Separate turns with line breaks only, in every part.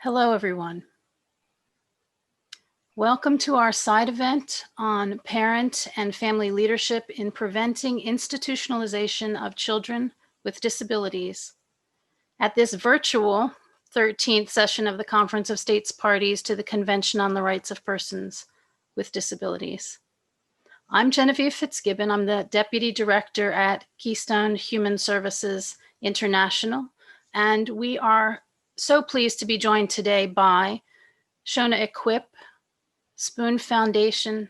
Hello, everyone. Welcome to our side event on parent and family leadership in preventing institutionalization of children with disabilities. At this virtual 13th session of the Conference of States Parties to the Convention on the Rights of Persons with Disabilities. I'm Genevieve Fitzgibbon. I'm the Deputy Director at Keystone Human Services International, and we are so pleased to be joined today by Shona Equip, Spoon Foundation,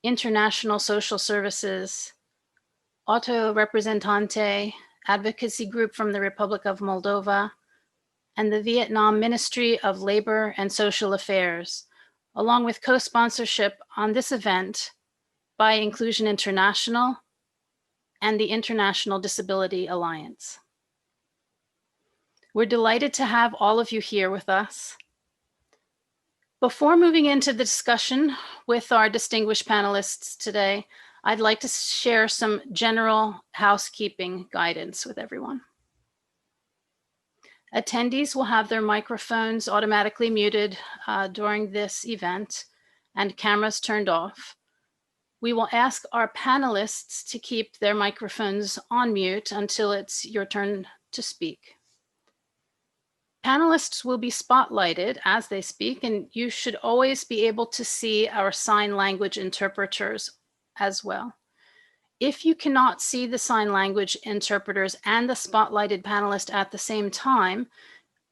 International Social Services, Auto Representante, Advocacy Group from the Republic of Moldova, and the Vietnam Ministry of Labor and Social Affairs, along with co-sponsorship on this event by Inclusion International and the International Disability Alliance. We're delighted to have all of you here with us. Before moving into the discussion with our distinguished panelists today, I'd like to share some general housekeeping guidance with everyone. Attendees will have their microphones automatically muted during this event and cameras turned off. We will ask our panelists to keep their microphones on mute until it's your turn to speak. Panelists will be spotlighted as they speak, and you should always be able to see our sign language interpreters as well. If you cannot see the sign language interpreters and the spotlighted panelist at the same time,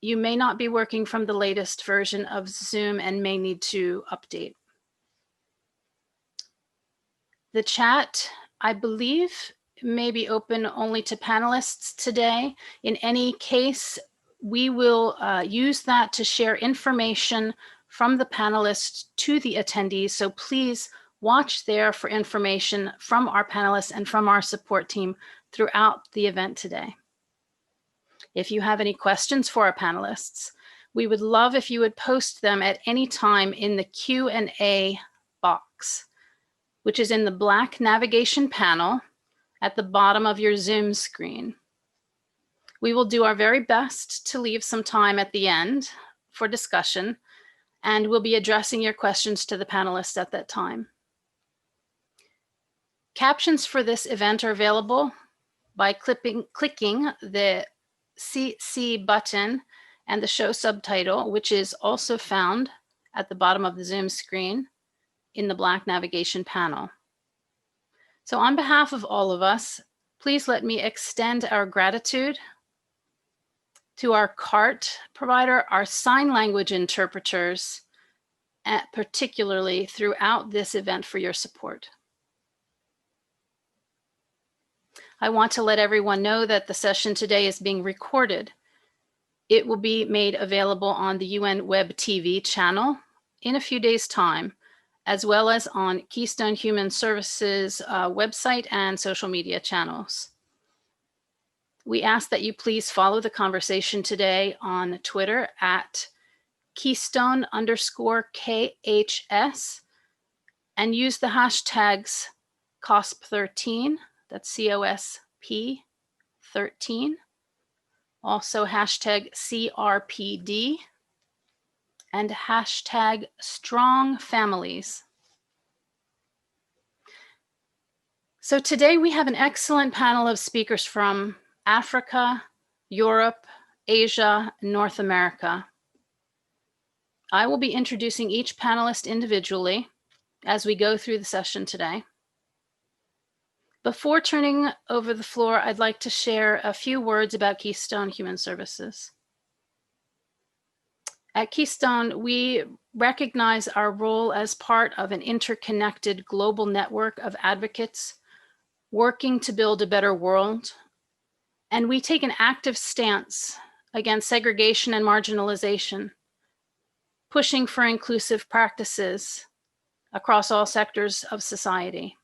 you may not be working from the latest version of Zoom and may need to update. The chat, I believe, may be open only to panelists today. In any case, we will use that to share information from the panelists to the attendees. So please watch there for information from our panelists and from our support team throughout the event today. If you have any questions for our panelists, we would love if you would post them at any time in the Q&A box, which is in the black navigation panel at the bottom of your Zoom screen. We will do our very best to leave some time at the end for discussion, and we'll be addressing your questions to the panelists at that time. Captions for this event are available by clicking the CC button and the show subtitle, which is also found at the bottom of the Zoom screen in the black navigation panel. So on behalf of all of us, please let me extend our gratitude to our CART provider, our sign language interpreters, particularly throughout this event for your support. I want to let everyone know that the session today is being recorded. It will be made available on the UN Web TV channel in a few days' time, as well as on Keystone Human Services website and social media channels. We ask that you please follow the conversation today on Twitter at Keystone_KHS and use the hashtags COSP13, that's COSP 13, also hashtag CRPD, and hashtag strong families. So today we have an excellent panel of speakers from Africa, Europe, Asia, and North America. I will be introducing each panelist individually as we go through the session today. Before turning over the floor, I'd like to share a few words about Keystone Human Services. At Keystone, we recognize our role as part of an interconnected global network of advocates working to build a better world. And we take an active stance against segregation and marginalization, pushing for inclusive practices across all sectors of society.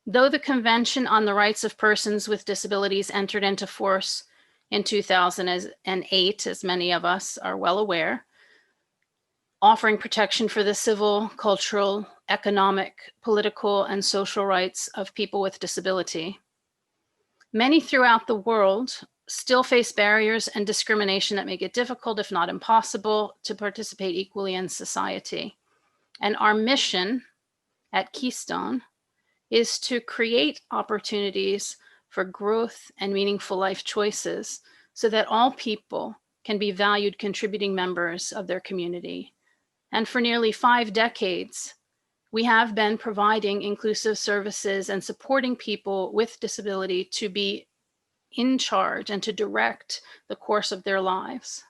Though the Convention on the Rights of Persons with Disabilities entered into force in 2008, as many of us are well aware, offering protection for the civil, cultural, economic, political, and social rights of people with disability, many throughout the world still face barriers and discrimination that make it difficult, if not impossible, to participate equally in society. And our mission at Keystone is to create opportunities for growth and meaningful life choices so that all people can be valued contributing members of their community. And for nearly 5 decades, we have been providing inclusive services and supporting people with disability to be in charge and to direct the course of their lives.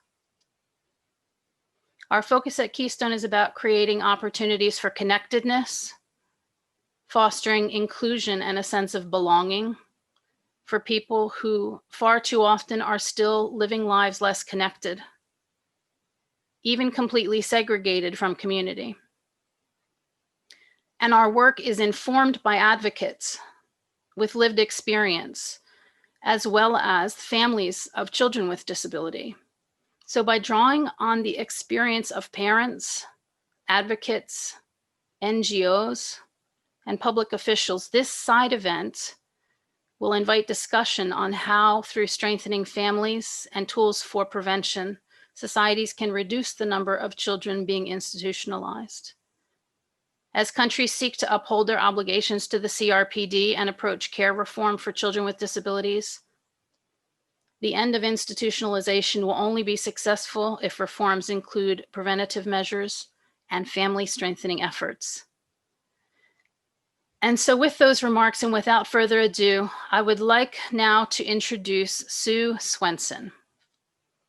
Our focus at Keystone is about creating opportunities for connectedness, fostering inclusion and a sense of belonging for people who far too often are still living lives less connected, even completely segregated from community. And our work is informed by advocates with lived experience, as well as families of children with disability. So by drawing on the experience of parents, advocates, NGOs, and public officials, this side event will invite discussion on how, through strengthening families and tools for prevention, societies can reduce the number of children being institutionalized. As countries seek to uphold their obligations to the CRPD and approach care reform for children with disabilities, the end of institutionalization will only be successful if reforms include preventative measures and family strengthening efforts. And so with those remarks and without further ado, I would like now to introduce Sue Swenson,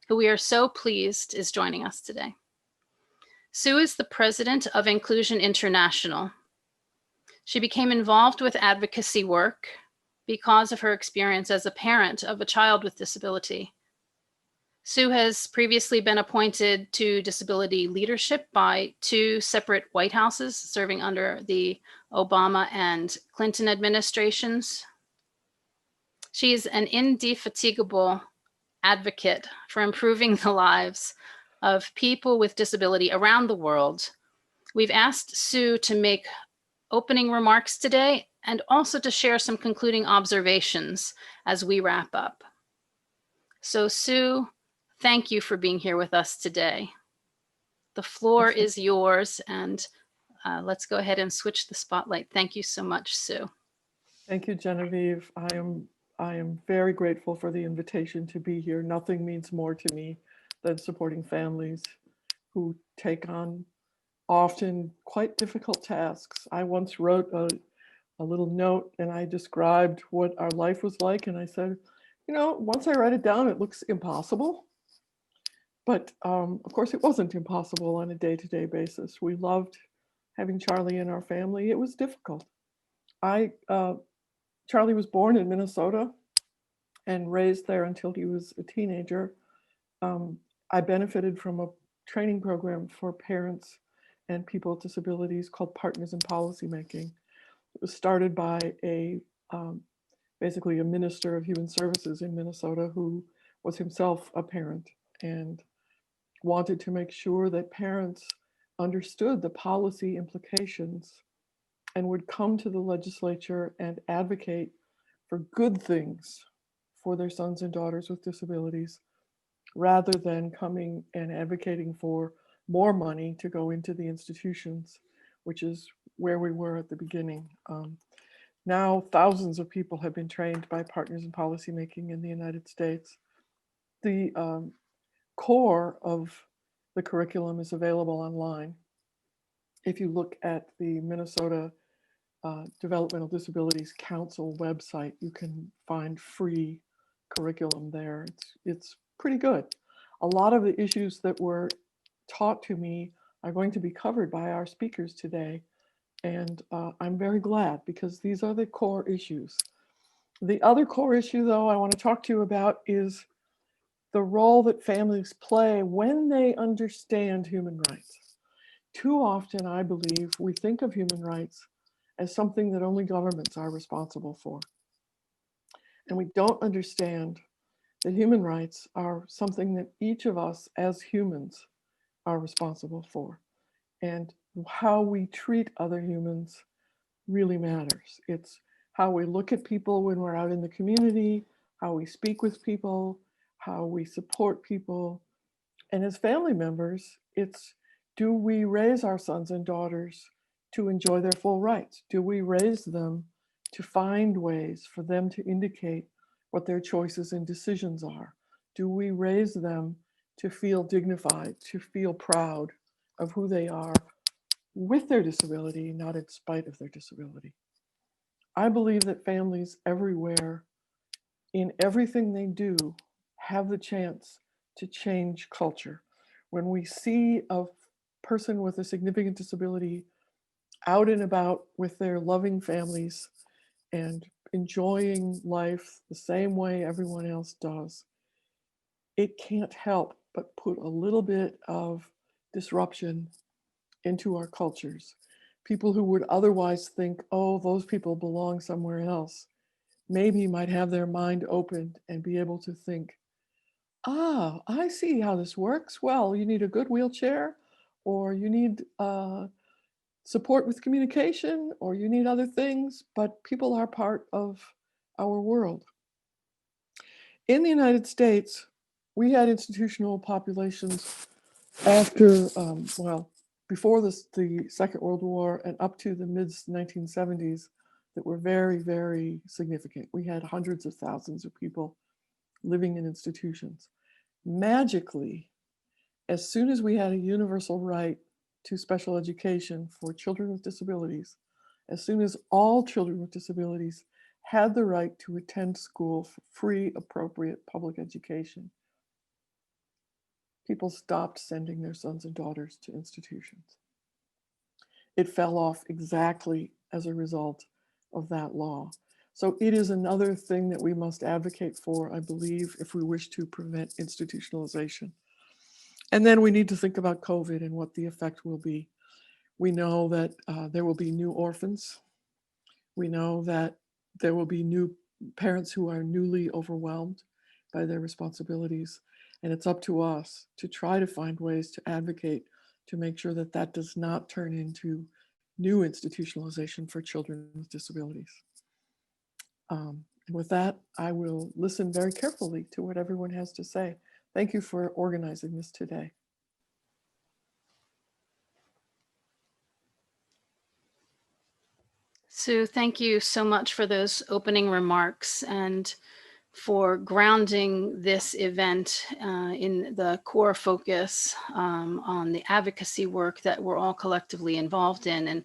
who we are so pleased is joining us today. Sue is the president of Inclusion International. She became involved with advocacy work because of her experience as a parent of a child with disability. Sue has previously been appointed to disability leadership by 2 separate White Houses, serving under the Obama and Clinton administrations. She is an indefatigable advocate for improving the lives of people with disability around the world. We've asked Sue to make opening remarks today and also to share some concluding observations as we wrap up. So Sue, thank you for being here with us today. The floor is yours, and let's go ahead and switch the spotlight. Thank you so much, Sue.
Thank you, Genevieve. I am very grateful for the invitation to be here. Nothing means more to me than supporting families who take on often quite difficult tasks. I once wrote a little note and I described what our life was like, and I said, you know, once I write it down, it looks impossible. But of course, it wasn't impossible on a day-to-day basis. We loved having Charlie in our family. It was difficult. Charlie was born in Minnesota and raised there until he was a teenager. I benefited from a training program for parents and people with disabilities called Partners in Policymaking. It was started by basically a minister of human services in Minnesota who was himself a parent and wanted to make sure that parents understood the policy implications and would come to the legislature and advocate for good things for their sons and daughters with disabilities, rather than coming and advocating for more money to go into the institutions, which is where we were at the beginning. Now, thousands of people have been trained by Partners in Policymaking in the United States. The core of the curriculum is available online. If you look at the Minnesota Developmental Disabilities Council website, you can find free curriculum there. It's pretty good. A lot of the issues that were taught to me are going to be covered by our speakers today. And I'm very glad, because these are the core issues. The other core issue, though, I want to talk to you about is the role that families play when they understand human rights. Too often, I believe, we think of human rights as something that only governments are responsible for. And we don't understand that human rights are something that each of us as humans are responsible for. And how we treat other humans really matters. It's how we look at people when we're out in the community, how we speak with people, how we support people. And as family members, it's, do we raise our sons and daughters to enjoy their full rights? Do we raise them to find ways for them to indicate what their choices and decisions are? Do we raise them to feel dignified, to feel proud of who they are with their disability, not in spite of their disability? I believe that families everywhere, in everything they do, have the chance to change culture. When we see a person with a significant disability out and about with their loving families and enjoying life the same way everyone else does, it can't help but put a little bit of disruption into our cultures. People who would otherwise think, oh, those people belong somewhere else, maybe might have their mind opened and be able to think, ah, I see how this works. Well, you need a good wheelchair, or you need support with communication, or you need other things, but people are part of our world. In the United States, we had institutional populations after, before the Second World War and up to the mid-1970s that were very, very significant. We had hundreds of thousands of people living in institutions. Magically, as soon as we had a universal right to special education for children with disabilities, as soon as all children with disabilities had the right to attend school for free, appropriate public education, people stopped sending their sons and daughters to institutions. It fell off exactly as a result of that law. So it is another thing that we must advocate for, I believe, if we wish to prevent institutionalization. And then we need to think about COVID and what the effect will be. We know that there will be new orphans. We know that there will be new parents who are newly overwhelmed by their responsibilities. And it's up to us to try to find ways to advocate to make sure that that does not turn into new institutionalization for children with disabilities. And with that, I will listen very carefully to what everyone has to say. Thank you for organizing this today.
Sue, thank you so much for those opening remarks and for grounding this event in the core focus on the advocacy work that we're all collectively involved in. And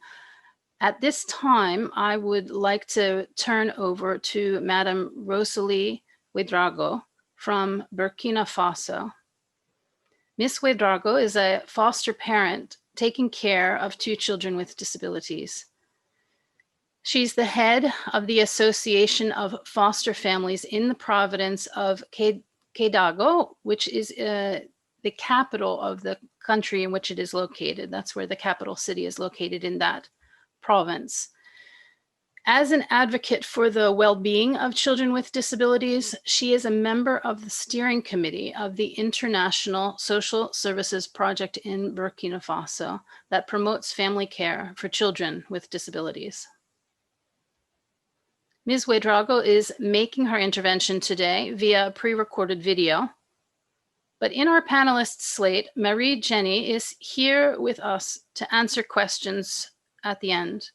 at this time, I would like to turn over to Madam Rosalie Ouedraogo from Burkina Faso. Ms. Ouedraogo is a foster parent taking care of 2 children with disabilities. She's the head of the Association of Foster Families in the province of Kédougou, which is the capital of the country in which it is located. That's where the capital city is located, in that province. As an advocate for the well-being of children with disabilities, she is a member of the steering committee of the International Social Services Project in Burkina Faso that promotes family care for children with disabilities. Ms. Ouedraogo is making her intervention today via a pre-recorded video. But in our panelist slate, Marie Jenny is here with us to answer questions at the end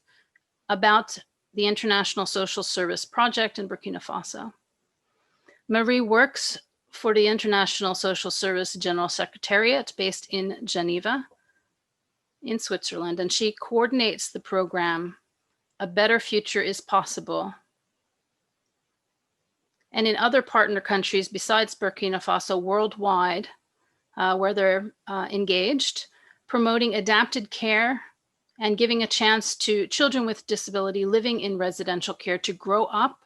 about the International Social Service Project in Burkina Faso. Marie works for the International Social Service General Secretariat based in Geneva, in Switzerland, and she coordinates the program, A Better Future is Possible. And in other partner countries besides Burkina Faso worldwide, where they're engaged, promoting adapted care and giving a chance to children with disability living in residential care to grow up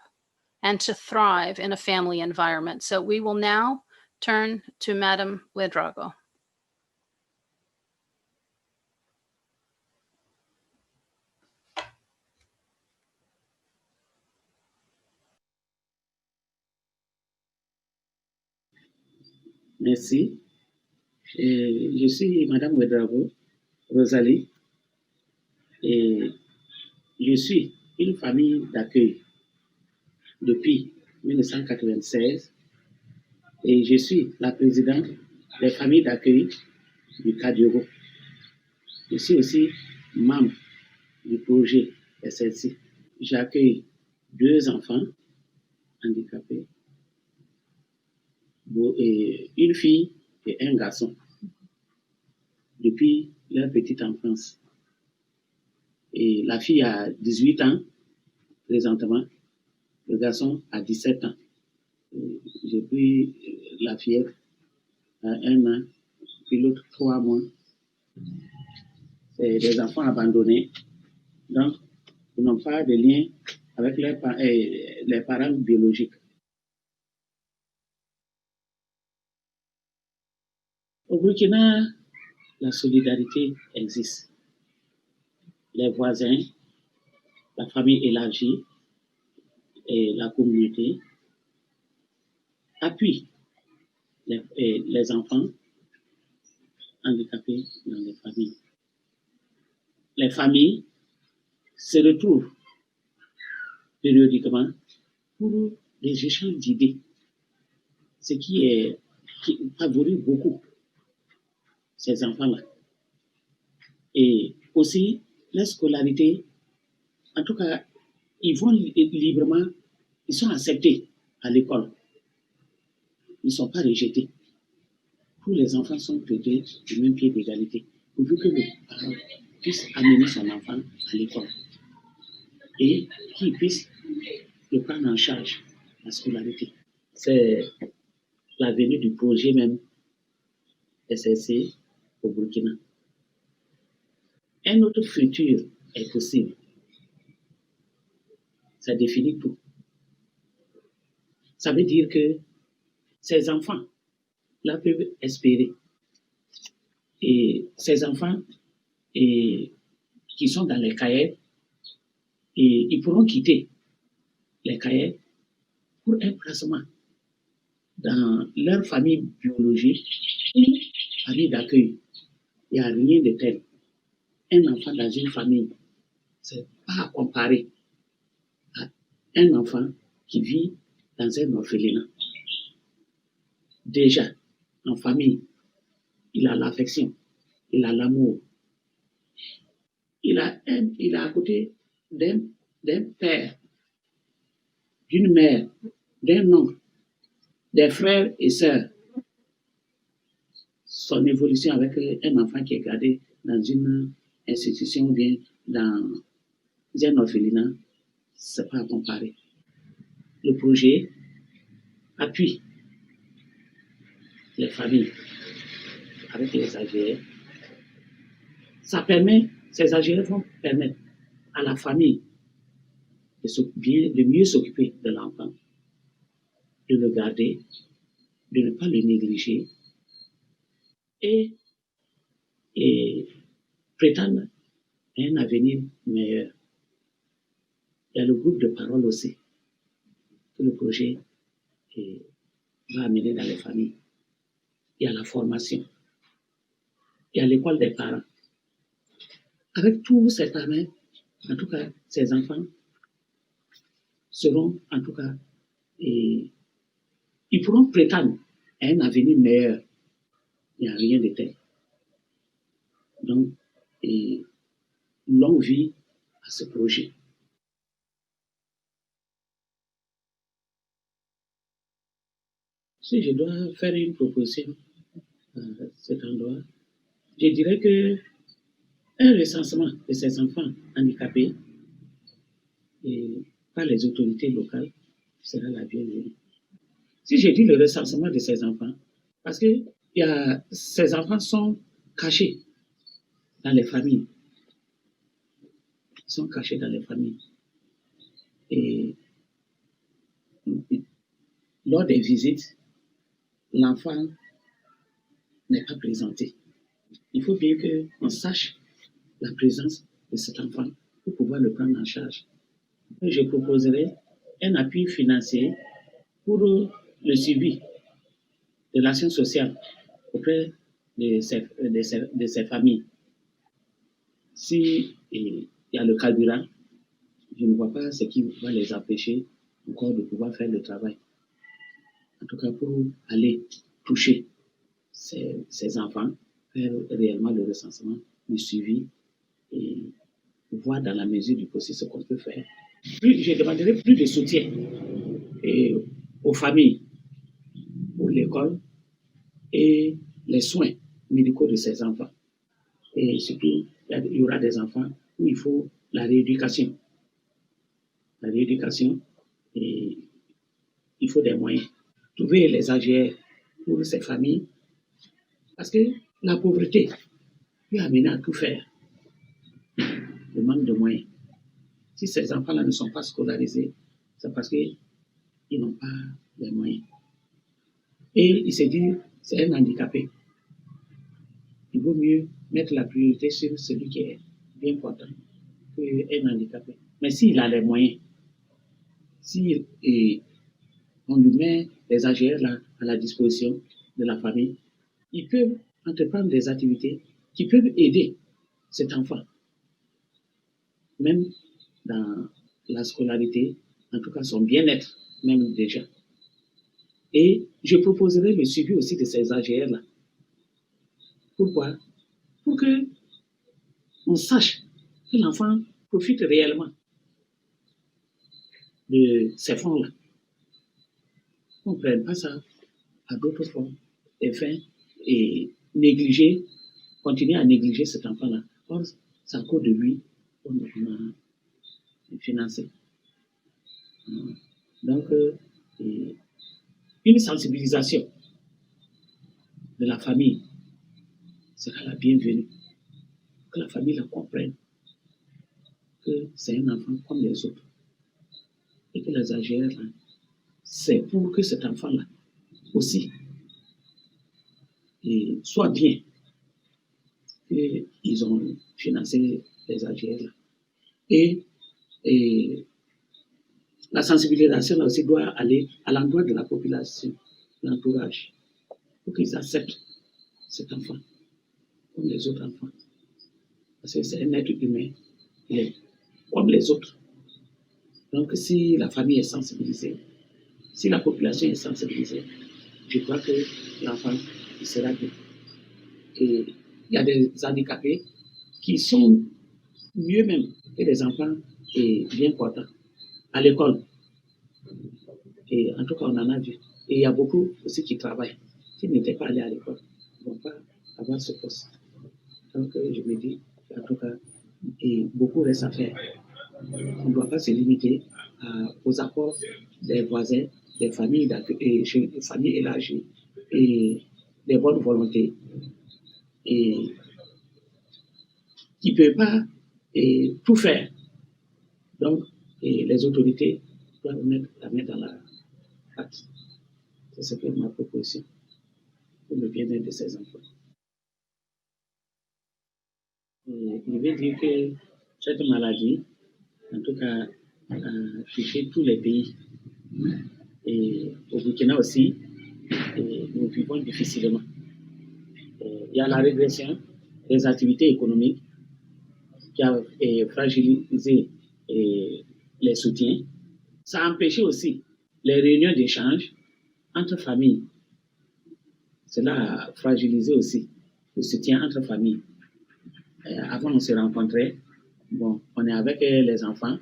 and to thrive in a family environment. So we will now turn to Madam Ouedraogo.
Merci. Je suis Madame Ouedraogo, Rosalie, et je suis une famille d'accueil depuis 1996 et je suis la présidente des familles d'accueil du Cadiogo. Je suis aussi membre du projet SLC. J'accueille 2 enfants handicapés, une fille et un garçon, depuis leur petite enfance. Et la fille a 18 ans présentement, le garçon a 17 ans. J'ai pris la fillette à 1 an, puis l'autre 3 mois. C'est des enfants abandonnés, donc ils n'ont pas de lien avec les parents biologiques. Au Burkina, la solidarité existe. Les voisins, la famille élargie et la communauté appuient les enfants handicapés dans les familles. Les familles se retrouvent périodiquement pour des échanges d'idées, ce qui favorise beaucoup ces enfants-là. Et aussi, la scolarité, en tout cas, ils vont librement, ils sont acceptés à l'école. Ils ne sont pas rejetés. Tous les enfants sont traités du même pied d'égalité, pourvu que le parent puisse amener son enfant à l'école et qu'il puisse le prendre en charge, la scolarité. C'est la venue du projet même SSC au Burkina. Un autre futur est possible. Ça définit tout. Ça veut dire que ces enfants-là peuvent espérer. Et ces enfants qui sont dans les cahiers, et ils pourront quitter les cahiers pour un placement dans leur famille biologique ou famille d'accueil. Il n'y a rien de tel. Un enfant dans une famille, ce n'est pas à comparer à un enfant qui vit dans un orphelinat. Déjà, en famille, il a l'affection, il a l'amour. Il a à côté d'un père, d'une mère, d'un oncle, des frères et sœurs. Son évolution avec un enfant qui est gardé dans une institution ou bien dans un orphelinat, ce n'est pas à comparer. Le projet appuie les familles avec les AGR. Ces AGR vont permettre à la famille de mieux s'occuper de l'enfant, de le garder, de ne pas le négliger et prétendre à un avenir meilleur. Il y a le groupe de parole aussi que le projet va amener dans les familles. Il y a la formation. Il y a l'école des parents. Avec tous ces parents, en tout cas, ces enfants seront, en tout cas, ils pourront prétendre à un avenir meilleur. Il n'y a rien de tel. Donc, longue vie à ce projet. Si je dois faire une proposition à cet endroit, je dirais que un recensement de ces enfants handicapés par les autorités locales sera la bienvenue. Si je dis le recensement de ces enfants, parce que ces enfants sont cachés dans les familles. Ils sont cachés dans les familles. Et lors des visites, l'enfant n'est pas présenté. Il faut bien qu'on sache la présence de cet enfant pour pouvoir le prendre en charge. Et je proposerai un appui financier pour le suivi de l'action sociale auprès de ces familles. Si il y a le carburant, je ne vois pas ce qui va les empêcher encore de pouvoir faire le travail. En tout cas, pour aller toucher ces enfants, faire réellement le recensement, le suivi et voir dans la mesure du possible ce qu'on peut faire. Je demanderai plus de soutien aux familles, pour l'école et les soins médicaux de ces enfants. Et surtout, il y aura des enfants où il faut la rééducation. La rééducation, et il faut des moyens. Trouver les AGR pour ces familles, parce que la pauvreté peut amener à tout faire. Le manque de moyens. Si ces enfants-là ne sont pas scolarisés, c'est parce qu'ils n'ont pas les moyens. Et il se dit, c'est un handicapé. Il vaut mieux mettre la priorité sur celui qui est bien portant qu'un handicapé. Mais s'il a les moyens, si on lui met les AGR là à la disposition de la famille, ils peuvent entreprendre des activités qui peuvent aider cet enfant, même dans la scolarité, en tout cas son bien-être, même déjà. Et je proposerai le suivi aussi de ces AGR là. Pourquoi? Pour que on sache que l'enfant profite réellement de ces fonds-là. On ne prenne pas ça à d'autres fonds et fins et négliger, continuer à négliger cet enfant-là. Or, c'est à cause de lui qu'on a financé. Donc, une sensibilisation de la famille sera la bienvenue. Que la famille la comprenne, que c'est un enfant comme les autres. Et que les AGR, c'est pour que cet enfant-là aussi soit bien. Qu'ils ont financé les AGR. Et la sensibilisation là aussi doit aller à l'endroit de la population, l'entourage, pour qu'ils acceptent cet enfant comme les autres enfants. Parce que c'est un être humain, il est comme les autres. Donc si la famille est sensibilisée, si la population est sensibilisée, je crois que l'enfant il sera bien. Et il y a des handicapés qui sont mieux même que les enfants bien portants à l'école. Et en tout cas, on en a vu. Et il y a beaucoup aussi qui travaillent. S'ils n'étaient pas allés à l'école, ils ne vont pas avoir ce poste. Donc, je me dis, en tout cas, beaucoup reste à faire. On ne doit pas se limiter aux apports des voisins, des familles, des familles élargies et des bonnes volontés et qui ne peuvent pas tout faire. Donc, les autorités doivent mettre la main dans la pâte. C'est ce que ma proposition pour le bien-être de ces enfants. Et il veut dire que cette maladie, en tout cas, a touché tous les pays. Et au Burkina aussi, nous vivons difficilement. Il y a la régression des activités économiques qui a fragilisé les soutiens. Ça a empêché aussi les réunions d'échange entre familles. Cela a fragilisé aussi le soutien entre familles. Avant, on se rencontrait, bon, on est avec les enfants,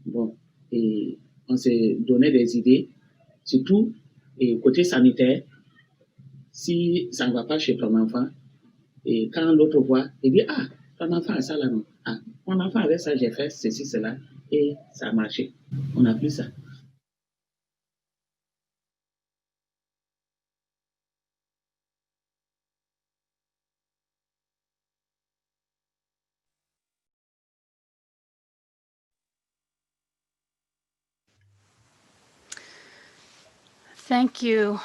bon, et on se donnait des idées, surtout côté sanitaire. Si ça ne va pas chez ton enfant, et quand l'autre voit, il dit, ah, ton enfant a ça là, non? Ah, mon enfant avec ça, j'ai fait ceci, cela, et ça a marché. On n'a plus ça.
Thank you,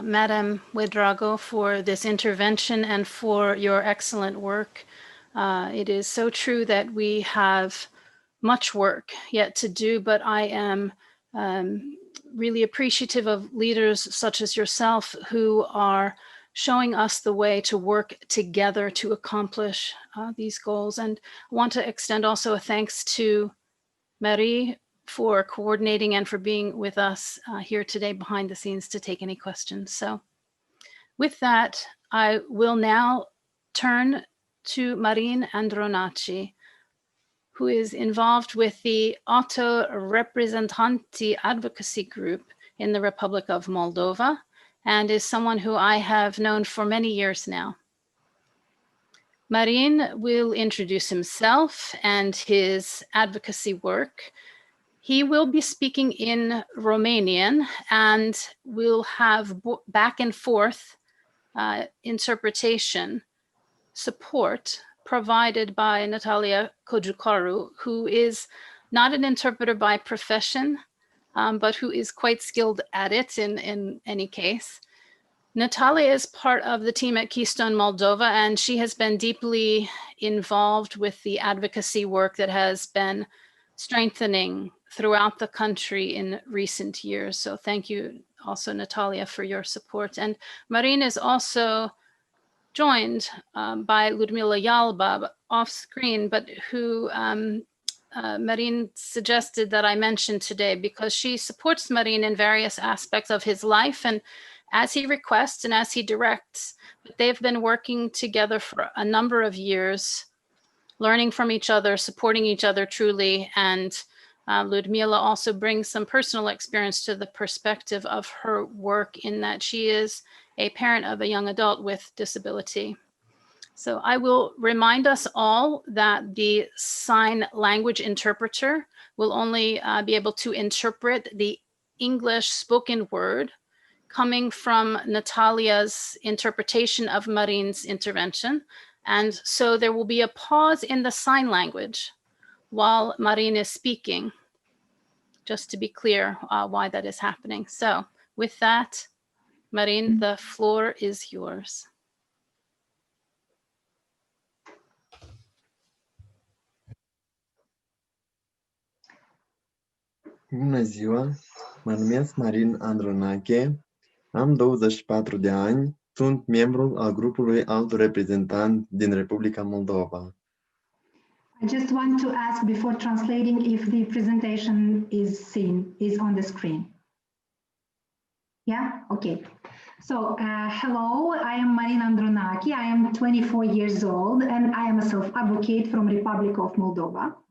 Madam Ouedraogo, for this intervention and for your excellent work. It is so true that we have much work yet to do, but I am really appreciative of leaders such as yourself who are showing us the way to work together to accomplish these goals. And I want to extend also a thanks to Marie for coordinating and for being with us here today behind the scenes to take any questions. So with that, I will now turn to Marin Andronaci, who is involved with the Auto Reprezentanti Advocacy Group in the Republic of Moldova, and is someone who I have known for many years now. Marin will introduce himself and his advocacy work. He will be speaking in Romanian and will have back and forth interpretation support provided by Natalia Kojukaru, who is not an interpreter by profession, but who is quite skilled at it in any case. Natalia is part of the team at Keystone Moldova, and she has been deeply involved with the advocacy work that has been strengthening throughout the country in recent years. So thank you also, Natalia, for your support. And Marin is also joined by Ludmila Yalba off screen, but who Marin suggested that I mention today because she supports Marin in various aspects of his life and as he requests and as he directs. But they've been working together for a number of years, learning from each other, supporting each other truly. And Ludmila also brings some personal experience to the perspective of her work in that she is a parent of a young adult with disability. So I will remind us all that the sign language interpreter will only be able to interpret the English spoken word coming from Natalia's interpretation of Marin's intervention. And so there will be a pause in the sign language while Marin is speaking, just to be clear why that is happening. So with that, Marin, the floor is yours.
Bună ziua, mă numesc Marin Andronache, am 24 de ani, sunt membru al grupului Altul Reprezentant din Republica Moldova.
I just want to ask before translating if the presentation is on the screen. Yeah, okay. So, hello, I am Marin Andronache, I am 24 years old and I am a self-advocate from Republic of Moldova.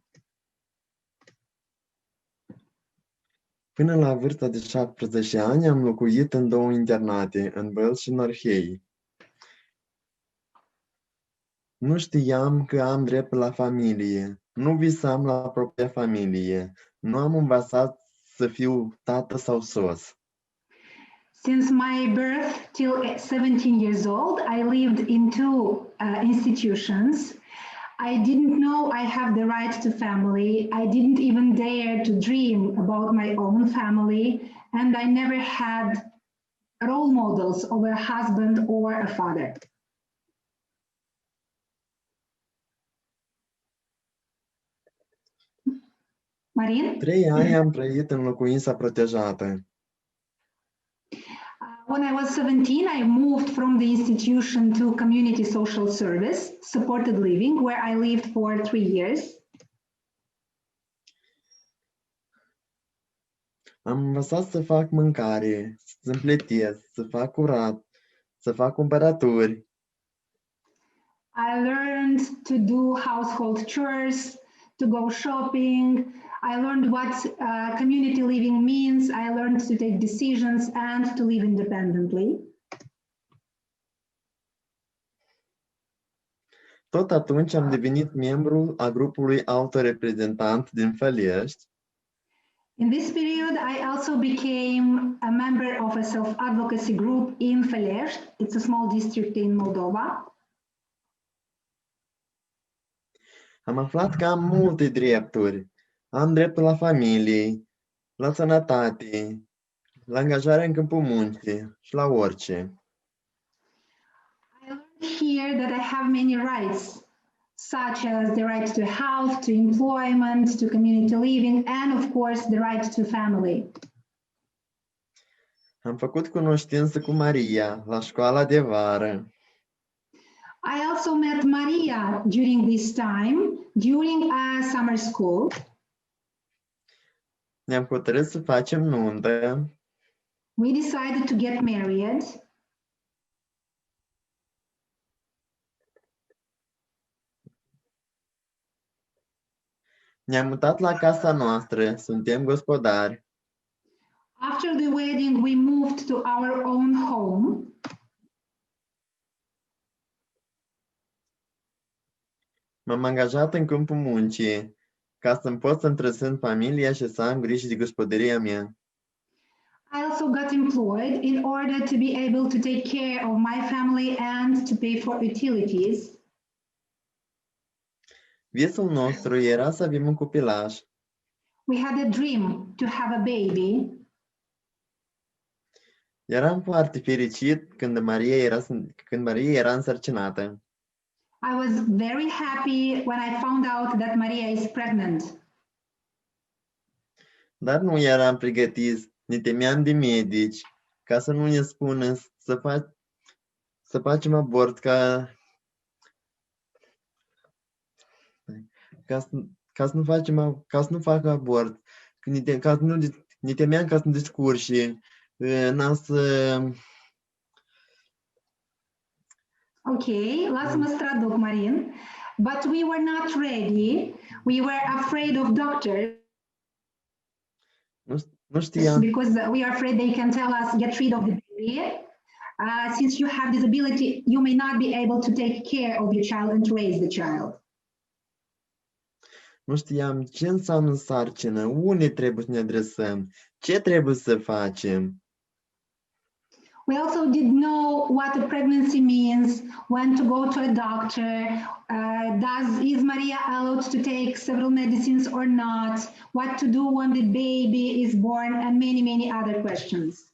Până la vârsta de 17 ani am locuit în 2 internate, în Bălți și în Orhei. Nu știam că am drept la familie, nu visam la propria familie, nu am învățat să fiu tată sau soț.
Since my birth till 17 years old, I lived in 2 institutions. I didn't know I have the right to family. I didn't even dare to dream about my own family. And I never had role models of a husband or a father. Marin?
3 ani am trăit în locuința protejată.
When I was 17, I moved from the institution to community social service, supported living, where I lived for 3 years.
Am învățat să fac mâncare, să împletesc, să fac curat, să fac cumpărături.
I learned to do household chores, to go shopping. I learned what community living means. I learned to take decisions and to live independently.
Tot atunci am devenit membru a grupului autoreprezentant din Fălești.
In this period, I also became a member of a self-advocacy group in Fălești. It's a small district in Moldova.
Am aflat că am multe drepturi. Am dreptul la familie, la sănătate, la angajare în câmpul muncii și la orice.
I learned here that I have many rights, such as the right to health, to employment, to community living, and of course, the right to family.
Am făcut cunoștință cu Maria la școala de vară.
I also met Maria during this time, during a summer school.
Ne-am hotărât să facem nuntă.
We decided to get married.
Ne-am mutat la casa noastră, suntem gospodari.
After the wedding, we moved to our own home.
M-am angajat în câmpul muncii ca să-mi pot să întrețin familia și să am grijă de gospodăria mea.
I also got employed in order to be able to take care of my family and to pay for utilities.
Visul nostru era să avem un copilaș.
We had a dream to have a baby.
Eram foarte fericit când Maria era însărcinată.
I was very happy when I found out that Maria is pregnant.
Dar nu eram pregătiți, ne temeam de medici, ca să nu ne spună să facem abort, ca să nu facă abort, ne temeam ca să nu descurce,
Okay, lasă-mă să traduc, Marin. But we were not ready. We were afraid of doctors.
Nu știam.
Because we are afraid they can tell us, get rid of the baby. Since you have disability, you may not be able to take care of your child and to raise the child.
Nu știam ce înseamnă sarcină, unde trebuie să ne adresăm, ce trebuie să facem.
We also didn't know what a pregnancy means, when to go to a doctor, is Maria allowed to take several medicines or not, what to do when the baby is born, and many, many other questions.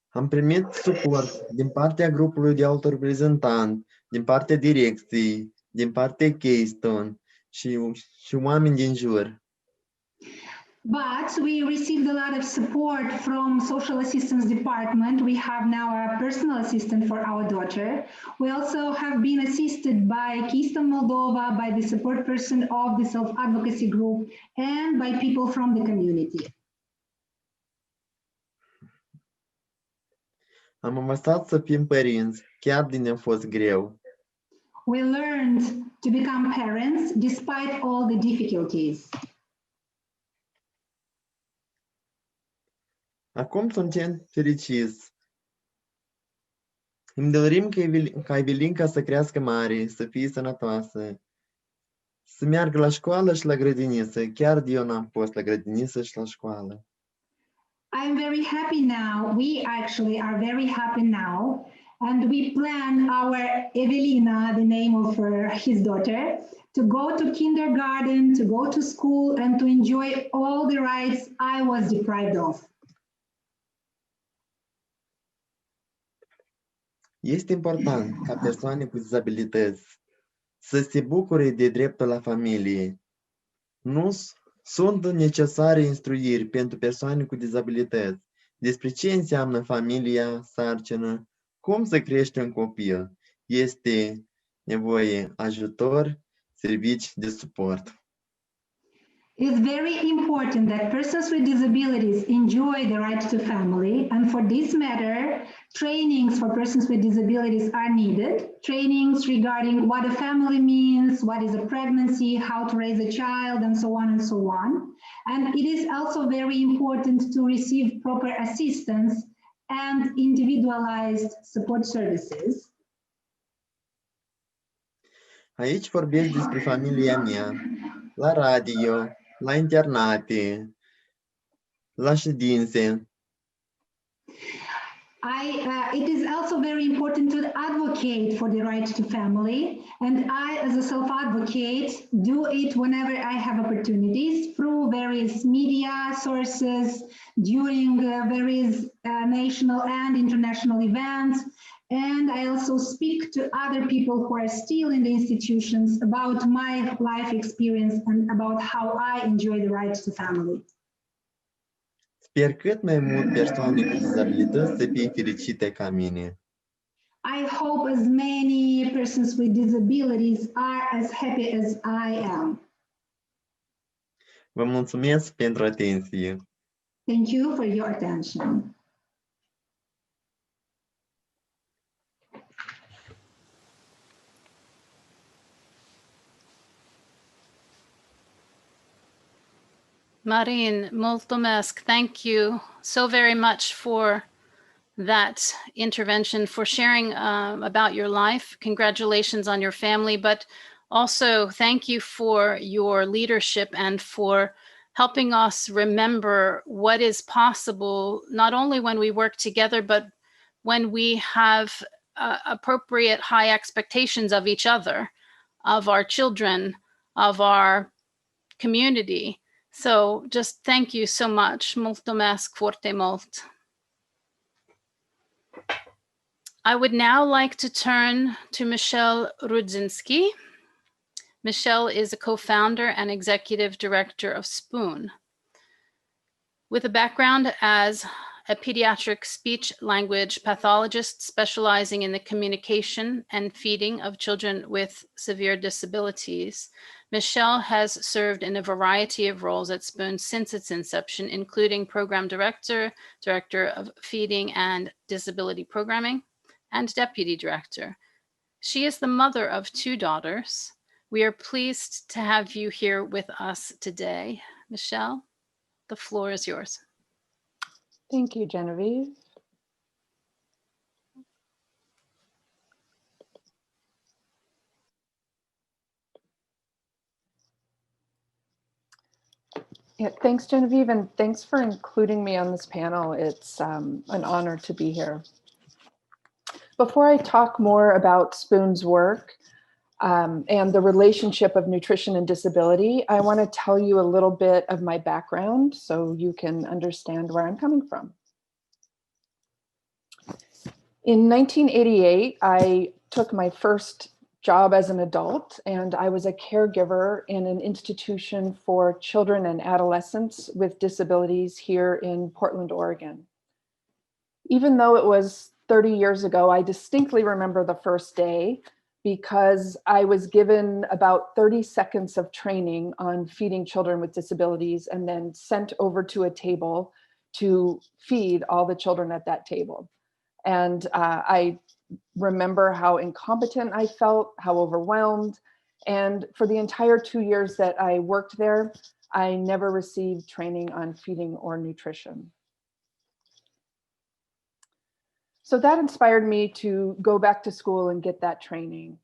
Am primit suport din partea grupului de autoreprezentant, din partea direcției, din partea Keystone și oameni din jur.
But we received a lot of support from Social Assistance Department. We have now a personal assistant for our daughter. We also have been assisted by Keystone Moldova, by the support person of the self-advocacy group, and by people from the community.
Am învățat să fim părinți, chiar din ne-a fost greu.
We learned to become parents despite all the difficulties.
Acum suntem fericiți. Îmi dorim ca Evelinca să crească mare, să fie sănătoasă, să meargă la școală și la grădiniță. Chiar eu n-am fost la grădiniță și la școală.
I'm very happy now. We actually are very happy now. And we plan our Evelina, the name of his daughter, to go to kindergarten, to go to school, and to enjoy all the rights I was deprived of.
Este important ca persoane cu dizabilități să se bucure de dreptul la familie. Nu sunt necesare instruiri pentru persoane cu dizabilități despre ce înseamnă familia, sarcină, cum să crește un copil. Este nevoie ajutor, servicii de suport.
It is very important that persons with disabilities enjoy the right to family, and for this matter, trainings for persons with disabilities are needed. Trainings regarding what a family means, what is a pregnancy, how to raise a child, and so on and so on. And it is also very important to receive proper assistance and individualized support services.
Aici vorbesc despre familia mea, la radio, la internate, la ședințe.
It is also very important to advocate for the right to family, and I, as a self-advocate, do it whenever I have opportunities through various media sources, during various national and international events, and I also speak to other people who are still in the institutions about my life experience and about how I enjoy the right to family.
Sper cât mai mult persoane cu dizabilități să fie fericite ca mine.
I hope as many persons with disabilities are as happy as I am.
Vă mulțumesc pentru atenție.
Thank you for your attention.
Marin, mulțumesc. Thank you so very much for that intervention, for sharing about your life. Congratulations on your family, but also thank you for your leadership and for helping us remember what is possible, not only when we work together, but when we have appropriate high expectations of each other, of our children, of our community. So just thank you so much. Mulțumesc foarte mult. I would now like to turn to Michelle Rudzinski. Michelle is a co-founder and executive director of Spoon. With a background as a pediatric speech language pathologist specializing in the communication and feeding of children with severe disabilities, Michelle has served in a variety of roles at Spoon since its inception, including program director, director of feeding and disability programming, and deputy director. She is the mother of 2 daughters. We are pleased to have you here with us today. Michelle, the floor is yours.
Thank you, Genevieve. Yeah, thanks, Genevieve, and thanks for including me on this panel. It's an honor to be here. Before I talk more about Spoon's work and the relationship of nutrition and disability, I want to tell you a little bit of my background so you can understand where I'm coming from. In 1988, I took my first job as an adult, and I was a caregiver in an institution for children and adolescents with disabilities here in Portland, Oregon. Even though it was 30 years ago, I distinctly remember the first day because I was given about 30 seconds of training on feeding children with disabilities and then sent over to a table to feed all the children at that table. And I remember how incompetent I felt, how overwhelmed. And for the entire 2 years that I worked there, I never received training on feeding or nutrition. So that inspired me to go back to school and get that training.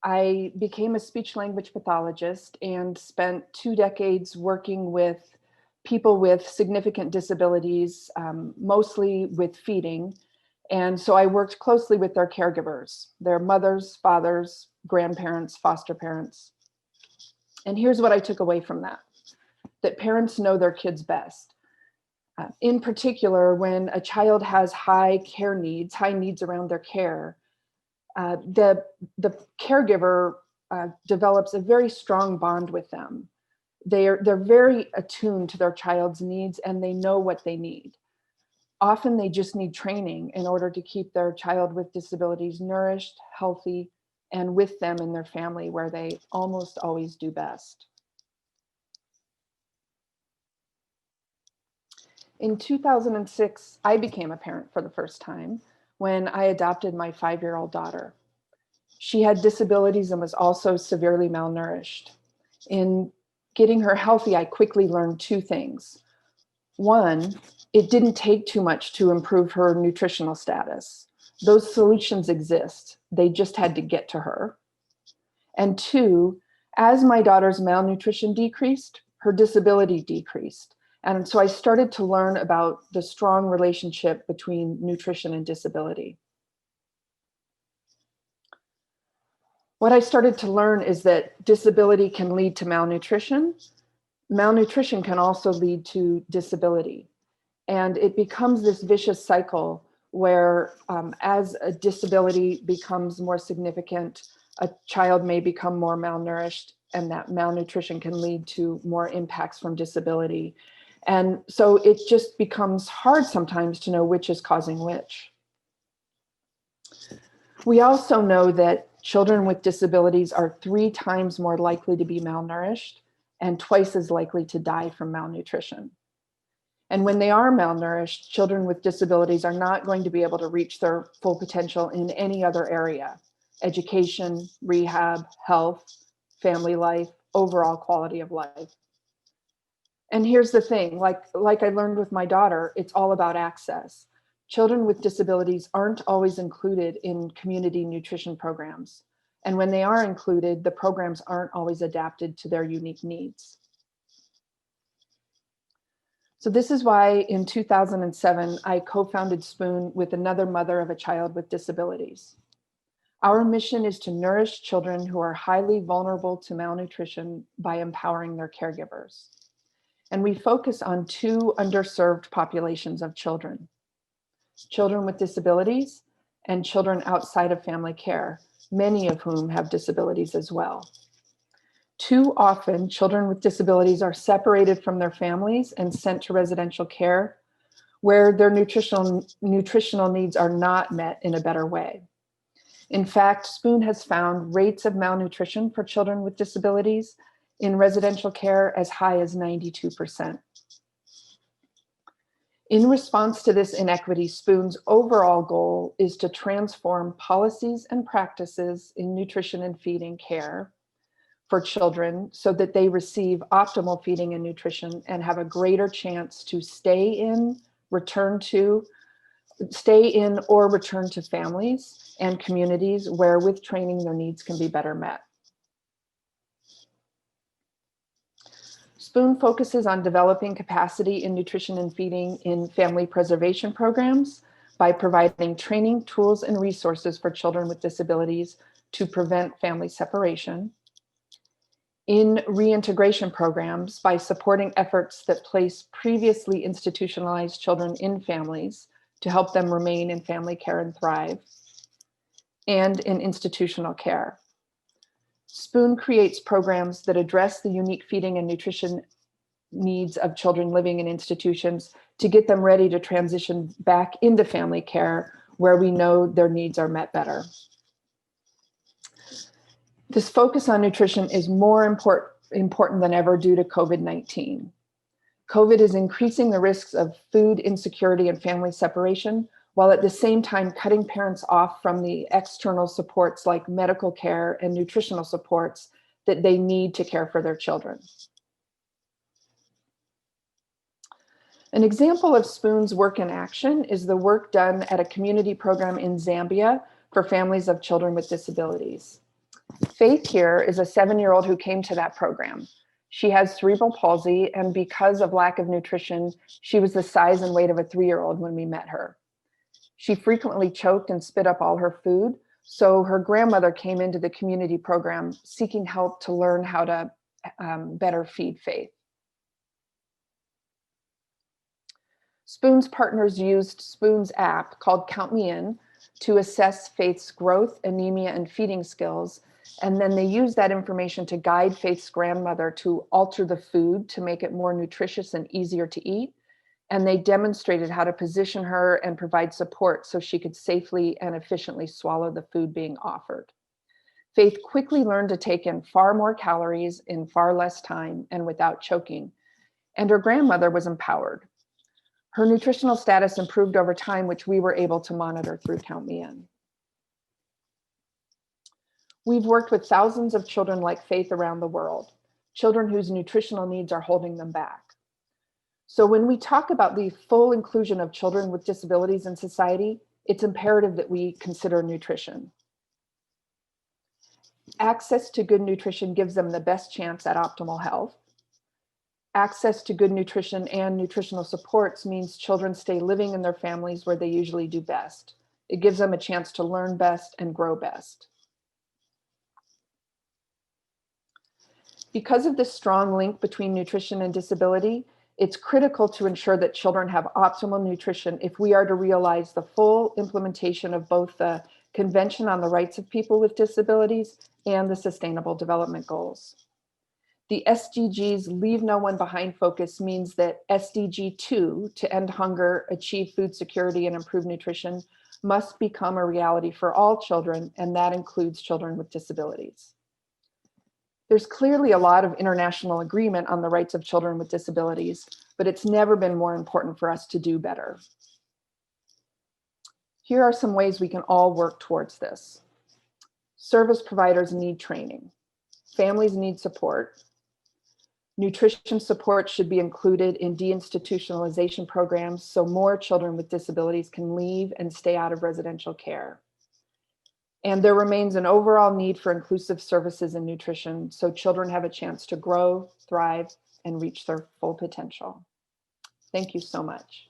I became a speech language pathologist and spent 2 decades working with people with significant disabilities, mostly with feeding. And so I worked closely with their caregivers, their mothers, fathers, grandparents, foster parents. And here's what I took away from that parents know their kids best. In particular, when a child has high needs around their care, the caregiver develops a very strong bond with them. They're very attuned to their child's needs and they know what they need. Often they just need training in order to keep their child with disabilities nourished, healthy, and with them in their family where they almost always do best. In 2006, I became a parent for the first time when I adopted my 5-year-old daughter. She had disabilities and was also severely malnourished. In getting her healthy, I quickly learned 2 things. One, it didn't take too much to improve her nutritional status. Those solutions exist. They just had to get to her. And 2, as my daughter's malnutrition decreased, her disability decreased. And so I started to learn about the strong relationship between nutrition and disability. What I started to learn is that disability can lead to malnutrition. Malnutrition can also lead to disability. And it becomes this vicious cycle where as a disability becomes more significant, a child may become more malnourished, and that malnutrition can lead to more impacts from disability. And so it just becomes hard sometimes to know which is causing which. We also know that children with disabilities are 3 times more likely to be malnourished and twice as likely to die from malnutrition. And when they are malnourished, children with disabilities are not going to be able to reach their full potential in any other area: education, rehab, health, family life, overall quality of life. And here's the thing, like I learned with my daughter, it's all about access. Children with disabilities aren't always included in community nutrition programs. And when they are included, the programs aren't always adapted to their unique needs. So this is why in 2007, I co-founded Spoon with another mother of a child with disabilities. Our mission is to nourish children who are highly vulnerable to malnutrition by empowering their caregivers. And we focus on two underserved populations of children: children with disabilities and children outside of family care, many of whom have disabilities as well. Too often, children with disabilities are separated from their families and sent to residential care, where their nutritional needs are not met in a better way. In fact, Spoon has found rates of malnutrition for children with disabilities in residential care as high as 92%. In response to this inequity, Spoon's overall goal is to transform policies and practices in nutrition and feeding care for children so that they receive optimal feeding and nutrition and have a greater chance to stay in or return to families and communities where with training their needs can be better met. Spoon focuses on developing capacity in nutrition and feeding in family preservation programs by providing training, tools, and resources for children with disabilities to prevent family separation. In reintegration programs by supporting efforts that place previously institutionalized children in families to help them remain in family care and thrive. And in institutional care. Spoon creates programs that address the unique feeding and nutrition needs of children living in institutions to get them ready to transition back into family care where we know their needs are met better. This focus on nutrition is more important than ever due to COVID-19. COVID is increasing the risks of food insecurity and family separation, while at the same time cutting parents off from the external supports like medical care and nutritional supports that they need to care for their children. An example of Spoon's work in action is the work done at a community program in Zambia for families of children with disabilities. Faith here is a 7-year-old who came to that program. She has cerebral palsy, and because of lack of nutrition, she was the size and weight of a 3-year-old when we met her. She frequently choked and spit up all her food, so her grandmother came into the community program seeking help to learn how to better feed Faith. Spoon's partners used Spoon's app called Count Me In to assess Faith's growth, anemia, and feeding skills. And then they used that information to guide Faith's grandmother to alter the food to make it more nutritious and easier to eat. And they demonstrated how to position her and provide support so she could safely and efficiently swallow the food being offered. Faith quickly learned to take in far more calories in far less time and without choking. And her grandmother was empowered. Her nutritional status improved over time, which we were able to monitor through Count Me In. We've worked with thousands of children like Faith around the world, children whose nutritional needs are holding them back. So when we talk about the full inclusion of children with disabilities in society, it's imperative that we consider nutrition. Access to good nutrition gives them the best chance at optimal health. Access to good nutrition and nutritional supports means children stay living in their families where they usually do best. It gives them a chance to learn best and grow best. Because of this strong link between nutrition and disability, it's critical to ensure that children have optimal nutrition if we are to realize the full implementation of both the Convention on the Rights of People with Disabilities and the Sustainable Development Goals. The SDGs Leave No One Behind focus means that SDG 2, to end hunger, achieve food security, and improve nutrition, must become a reality for all children, and that includes children with disabilities. There's clearly a lot of international agreement on the rights of children with disabilities, but it's never been more important for us to do better. Here are some ways we can all work towards this. Service providers need training. Families need support. Nutrition support should be included in deinstitutionalization programs so more children with disabilities can leave and stay out of residential care. And there remains an overall need for inclusive services and nutrition so children have a chance to grow, thrive, and reach their full potential. Thank you so much.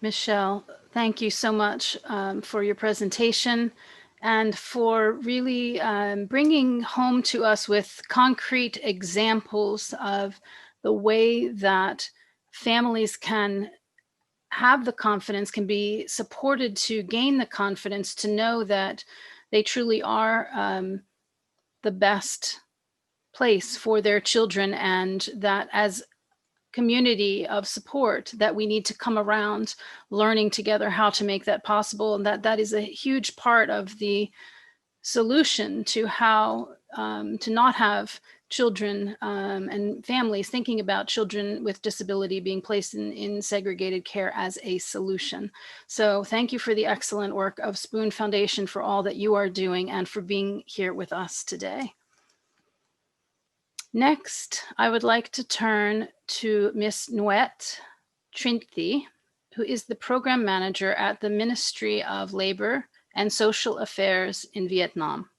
Michelle, thank you so much for your presentation and for really bringing home to us with concrete examples of the way that families can have the confidence, can be supported to gain the confidence to know that they truly are the best place for their children, and that as community of support that we need to come around learning together how to make that possible, and that is a huge part of the solution to how to not have children and families thinking about children with disability being placed in segregated care as a solution. So thank you for the excellent work of Spoon Foundation, for all that you are doing, and for being here with us today. Next, I would like to turn to Ms. Nuet Trinthi, who is the program manager at the Ministry of Labor and Social Affairs in Vietnam.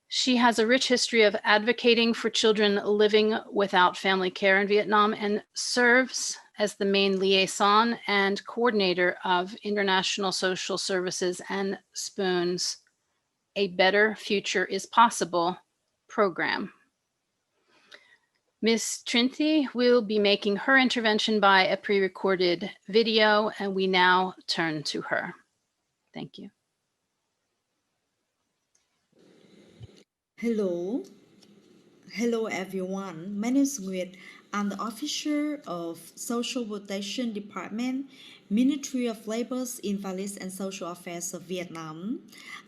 She has a rich history of advocating for children living without family care in Vietnam and serves as the main liaison and coordinator of International Social Services and Spoon's A Better Future is Possible program. Ms. Trinthi will be making her intervention by a pre-recorded video, and we now turn to her. Thank you.
Hello. Hello everyone. My name is Nguyệt. I'm the officer of Social Protection Department, Ministry of Labor, Invalid and Social Affairs of Vietnam.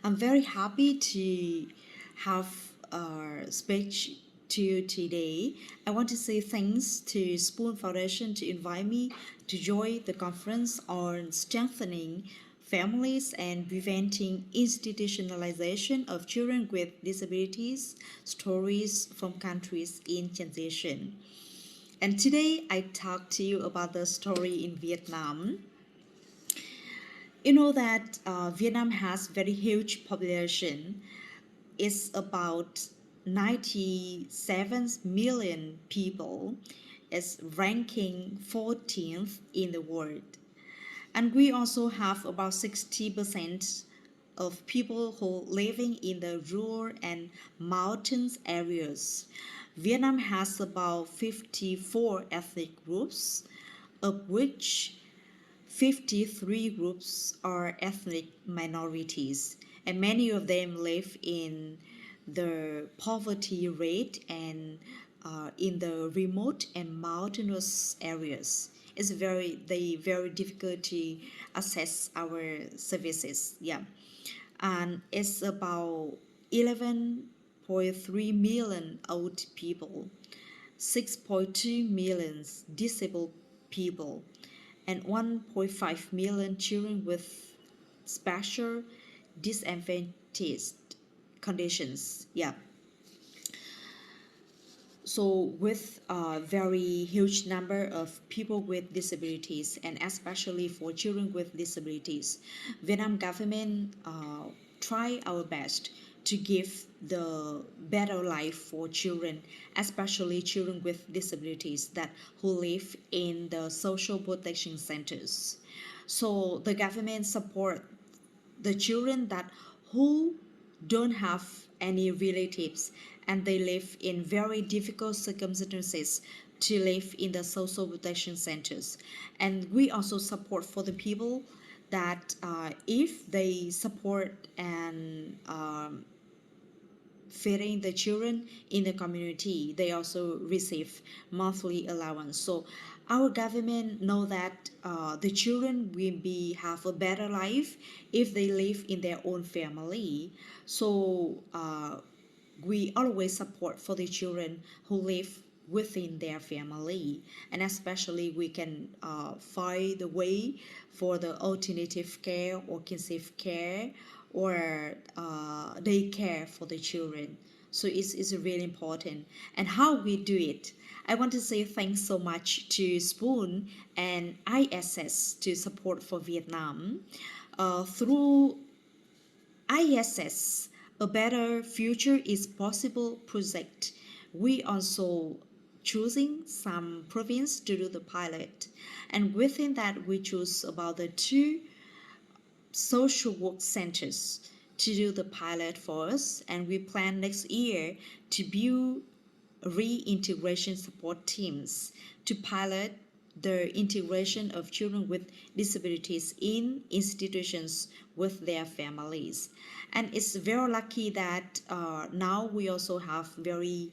I'm very happy to have a speech to you today. I want to say thanks to Spoon Foundation to invite me to join the conference on strengthening families and preventing institutionalization of children with disabilities, stories from countries in transition. And today I talk to you about the story in Vietnam. You know that Vietnam has very huge population. It's about 97 million people. It's ranking 14th in the world. And we also have about 60% of people who living in the rural and mountains areas. Vietnam has about 54 ethnic groups, of which 53 groups are ethnic minorities, and many of them live in the poverty rate and in the remote and mountainous areas. It's very difficult to access our services. Yeah, and it's about 11.3 million old people, 6.2 million disabled people, and 1.5 million children with special disadvantaged conditions. Yeah. So with a very huge number of people with disabilities, and especially for children with disabilities, Vietnam government try our best to give the better life for children, especially children with disabilities that who live in the social protection centers. So the government support the children that who don't have any relatives and they live in very difficult circumstances to live in the social protection centers. And we also support for the people that if they support and feeding the children in the community. They also receive monthly allowance. So our government know that the children will have a better life if they live in their own family. So we always support for the children who live within their family, and especially we can find the way for the alternative care or kinship care or daycare for the children. So it's really important. And how we do it, I want to say thanks so much to Spoon and ISS to support for Vietnam. Through ISS, a better future is possible project. We also choosing some province to do the pilot, and within that we choose about the two social work centers to do the pilot for us, and we plan next year to build reintegration support teams to pilot the integration of children with disabilities in institutions with their families. And it's very lucky that now we also have very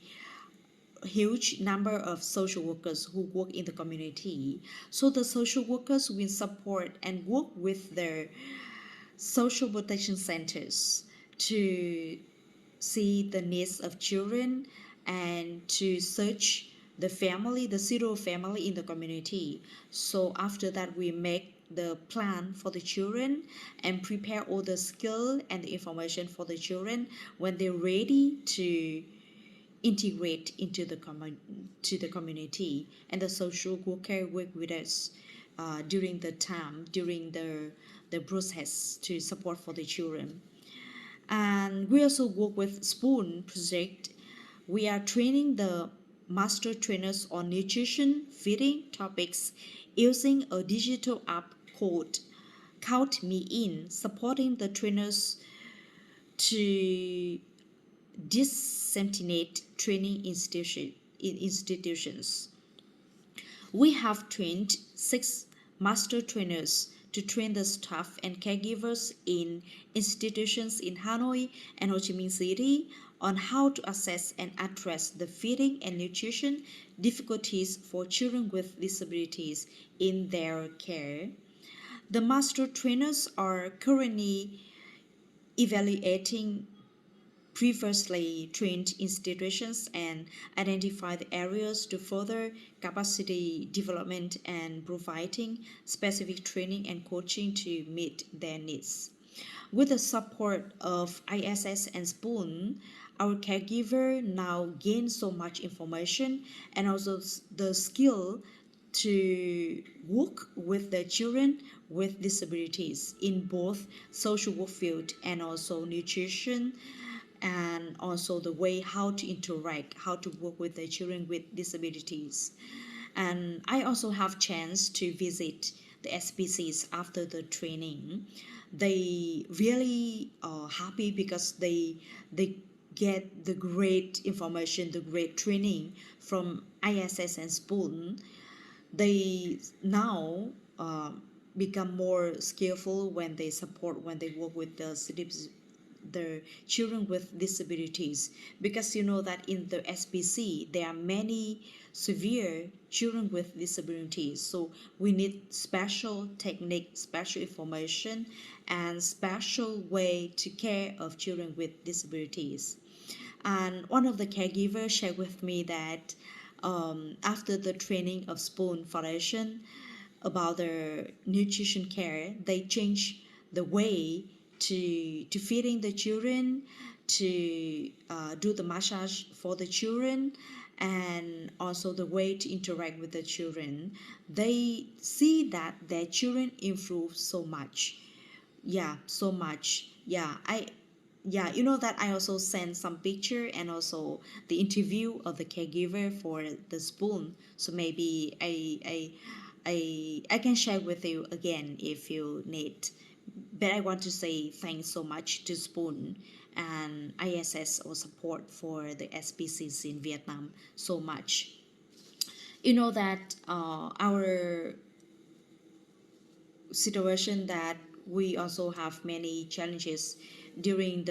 huge number of social workers who work in the community. So the social workers will support and work with their social protection centers to see the needs of children and to search the family, the zero family in the community. So after that, we make the plan for the children and prepare all the skill and the information for the children when they're ready to integrate into the community, and the social worker work with us during the time, during the process to support for the children. And we also work with Spoon project. We are training the master trainers on nutrition feeding topics using a digital app called Count Me In, supporting the trainers to disseminate training institutions. We have trained 6 master trainers to train the staff and caregivers in institutions in Hanoi and Ho Chi Minh City on how to assess and address the feeding and nutrition difficulties for children with disabilities in their care. The master trainers are currently evaluating previously trained institutions and identify the areas to further capacity development and providing specific training and coaching to meet their needs. With the support of ISS and Spoon, our caregiver now gain so much information and also the skill to work with the children with disabilities in both social work field and also nutrition, and also the way how to interact, how to work with the children with disabilities. And I also have chance to visit the SPCs after the training. They really are happy because they get the great information, the great training from ISS and Spoon. They now become more skillful when they support, when they work with the children with disabilities, because you know that in the SPC there are many severe children with disabilities, so we need special technique, special information, and special way to care of children with disabilities. And one of the caregivers shared with me that after the training of Spoon Foundation about their nutrition care, they change the way to feeding the children, to do the massage for the children, and also the way to interact with the children. They see that their children improve so much. Yeah, so much. Yeah, you know that I also sent some picture and also the interview of the caregiver for the Spoon, so maybe I can share with you again if you need. But I want to say thanks so much to Spoon and ISS or support for the SPCs in Vietnam so much. You know that our situation that we also have many challenges during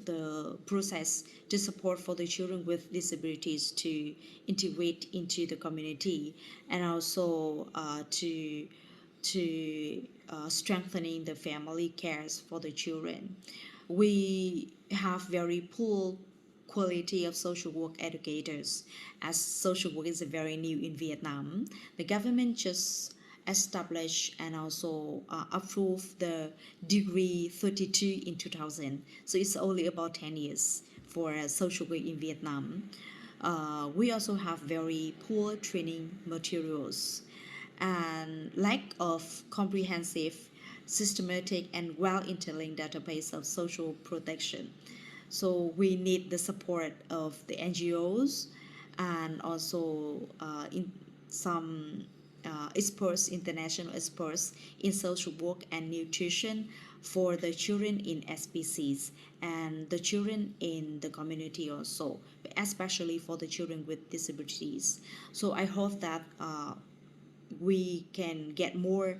the process to support for the children with disabilities to integrate into the community, and also to strengthening the family cares for the children. We have very poor quality of social work educators, as social work is very new in Vietnam. The government just established and also approved the degree 32 in 2000. So it's only about 10 years for social work in Vietnam. We also have very poor training materials and lack of comprehensive, systematic, and well-interlinked database of social protection. So we need the support of the NGOs and also in some experts, international experts in social work and nutrition for the children in SPCs and the children in the community also, especially for the children with disabilities. So I hope that we can get more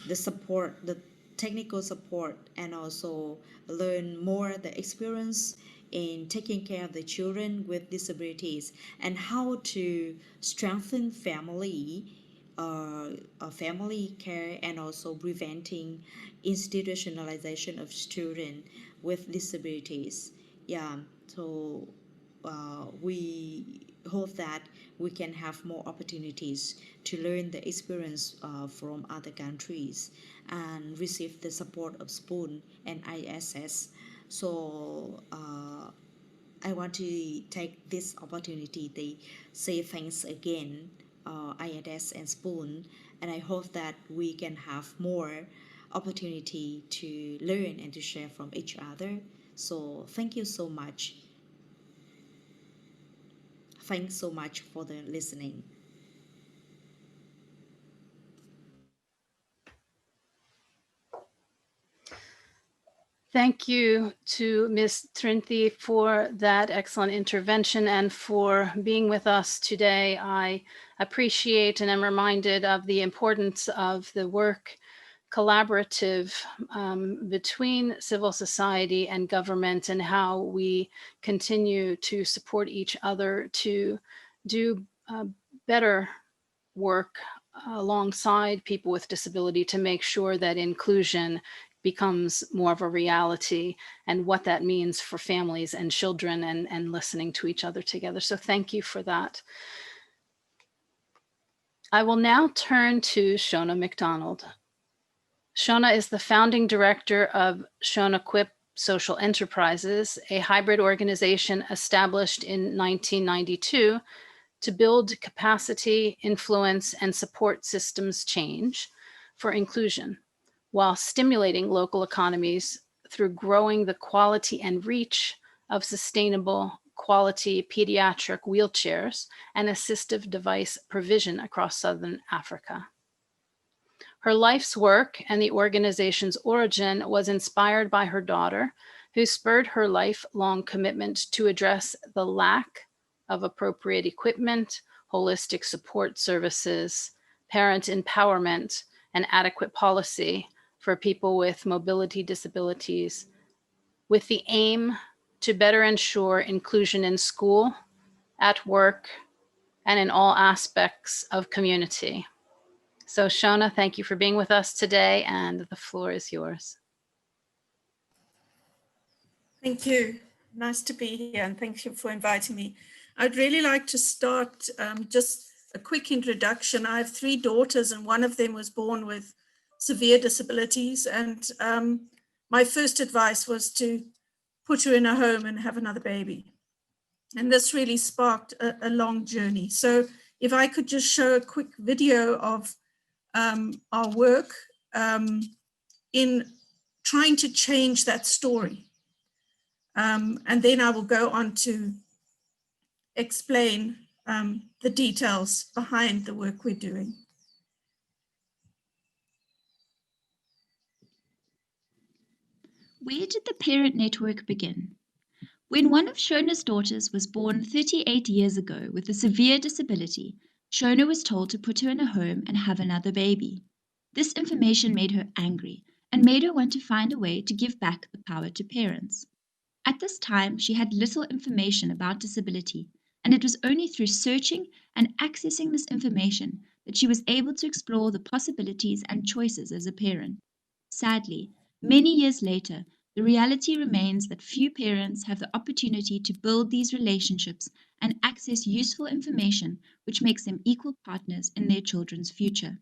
the support, the technical support, and also learn more the experience in taking care of the children with disabilities and how to strengthen family care, and also preventing institutionalization of children with disabilities. Yeah, so we hope that we can have more opportunities to learn the experience from other countries and receive the support of SPOON and ISS. So I want to take this opportunity to say thanks again, ISS and SPOON, and I hope that we can have more opportunity to learn and to share from each other. So thank you so much. Thanks so much for the listening.
Thank you to Ms. Trinthi for that excellent intervention and for being with us today. I appreciate and am reminded of the importance of the work collaborative between civil society and government, and how we continue to support each other to do better work alongside people with disability to make sure that inclusion becomes more of a reality, and what that means for families and children, and listening to each other together. So thank you for that. I will now turn to Shona McDonald. Shona is the founding director of Shona Quip Social Enterprises, a hybrid organization established in 1992 to build capacity, influence, and support systems change for inclusion, while stimulating local economies through growing the quality and reach of sustainable quality pediatric wheelchairs and assistive device provision across Southern Africa. Her life's work and the organization's origin was inspired by her daughter, who spurred her lifelong commitment to address the lack of appropriate equipment, holistic support services, parent empowerment, and adequate policy for people with mobility disabilities, with the aim to better ensure inclusion in school, at work, and in all aspects of community. So Shona, thank you for being with us today, and the floor is yours.
Thank you. Nice to be here, and thank you for inviting me. I'd really like to start just a quick introduction. I have 3 daughters, and one of them was born with severe disabilities. And my first advice was to put her in a home and have another baby. And this really sparked a long journey. So if I could just show a quick video of our work in trying to change that story. And then I will go on to explain the details behind the work we're doing.
Where did the parent network begin? When one of Shona's daughters was born 38 years ago with a severe disability, Shona was told to put her in a home and have another baby. This information made her angry and made her want to find a way to give back the power to parents. At this time, she had little information about disability, and it was only through searching and accessing this information that she was able to explore the possibilities and choices as a parent. Sadly, many years later, the reality remains that few parents have the opportunity to build these relationships and access useful information which makes them equal partners in their children's future.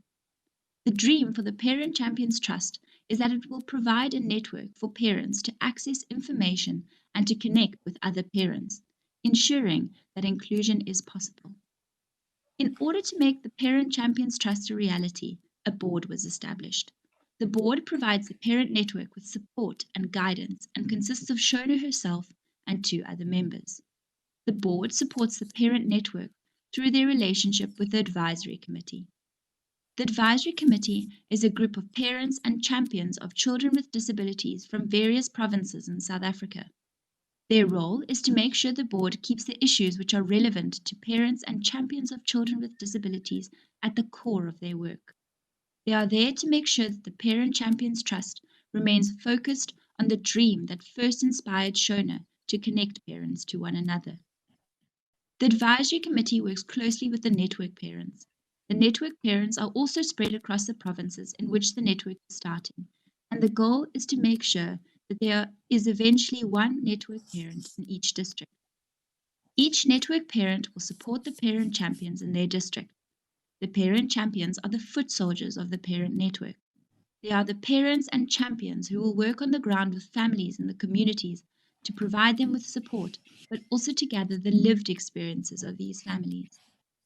The dream for the Parent Champions Trust is that it will provide a network for parents to access information and to connect with other parents, ensuring that inclusion is possible. In order to make the Parent Champions Trust a reality, a board was established. The board provides the parent network with support and guidance and consists of Shona herself and 2 other members. The board supports the parent network through their relationship with the advisory committee. The advisory committee is a group of parents and champions of children with disabilities from various provinces in South Africa. Their role is to make sure the board keeps the issues which are relevant to parents and champions of children with disabilities at the core of their work. They are there to make sure that the Parent Champions Trust remains focused on the dream that first inspired Shona to connect parents to one another. The advisory committee works closely with the network parents. The network parents are also spread across the provinces in which the network is starting, and the goal is to make sure that there is eventually one network parent in each district. Each network parent will support the parent champions in their district. The parent champions are the foot soldiers of the parent network. They are the parents and champions who will work on the ground with families in the communities to provide them with support, but also to gather the lived experiences of these families.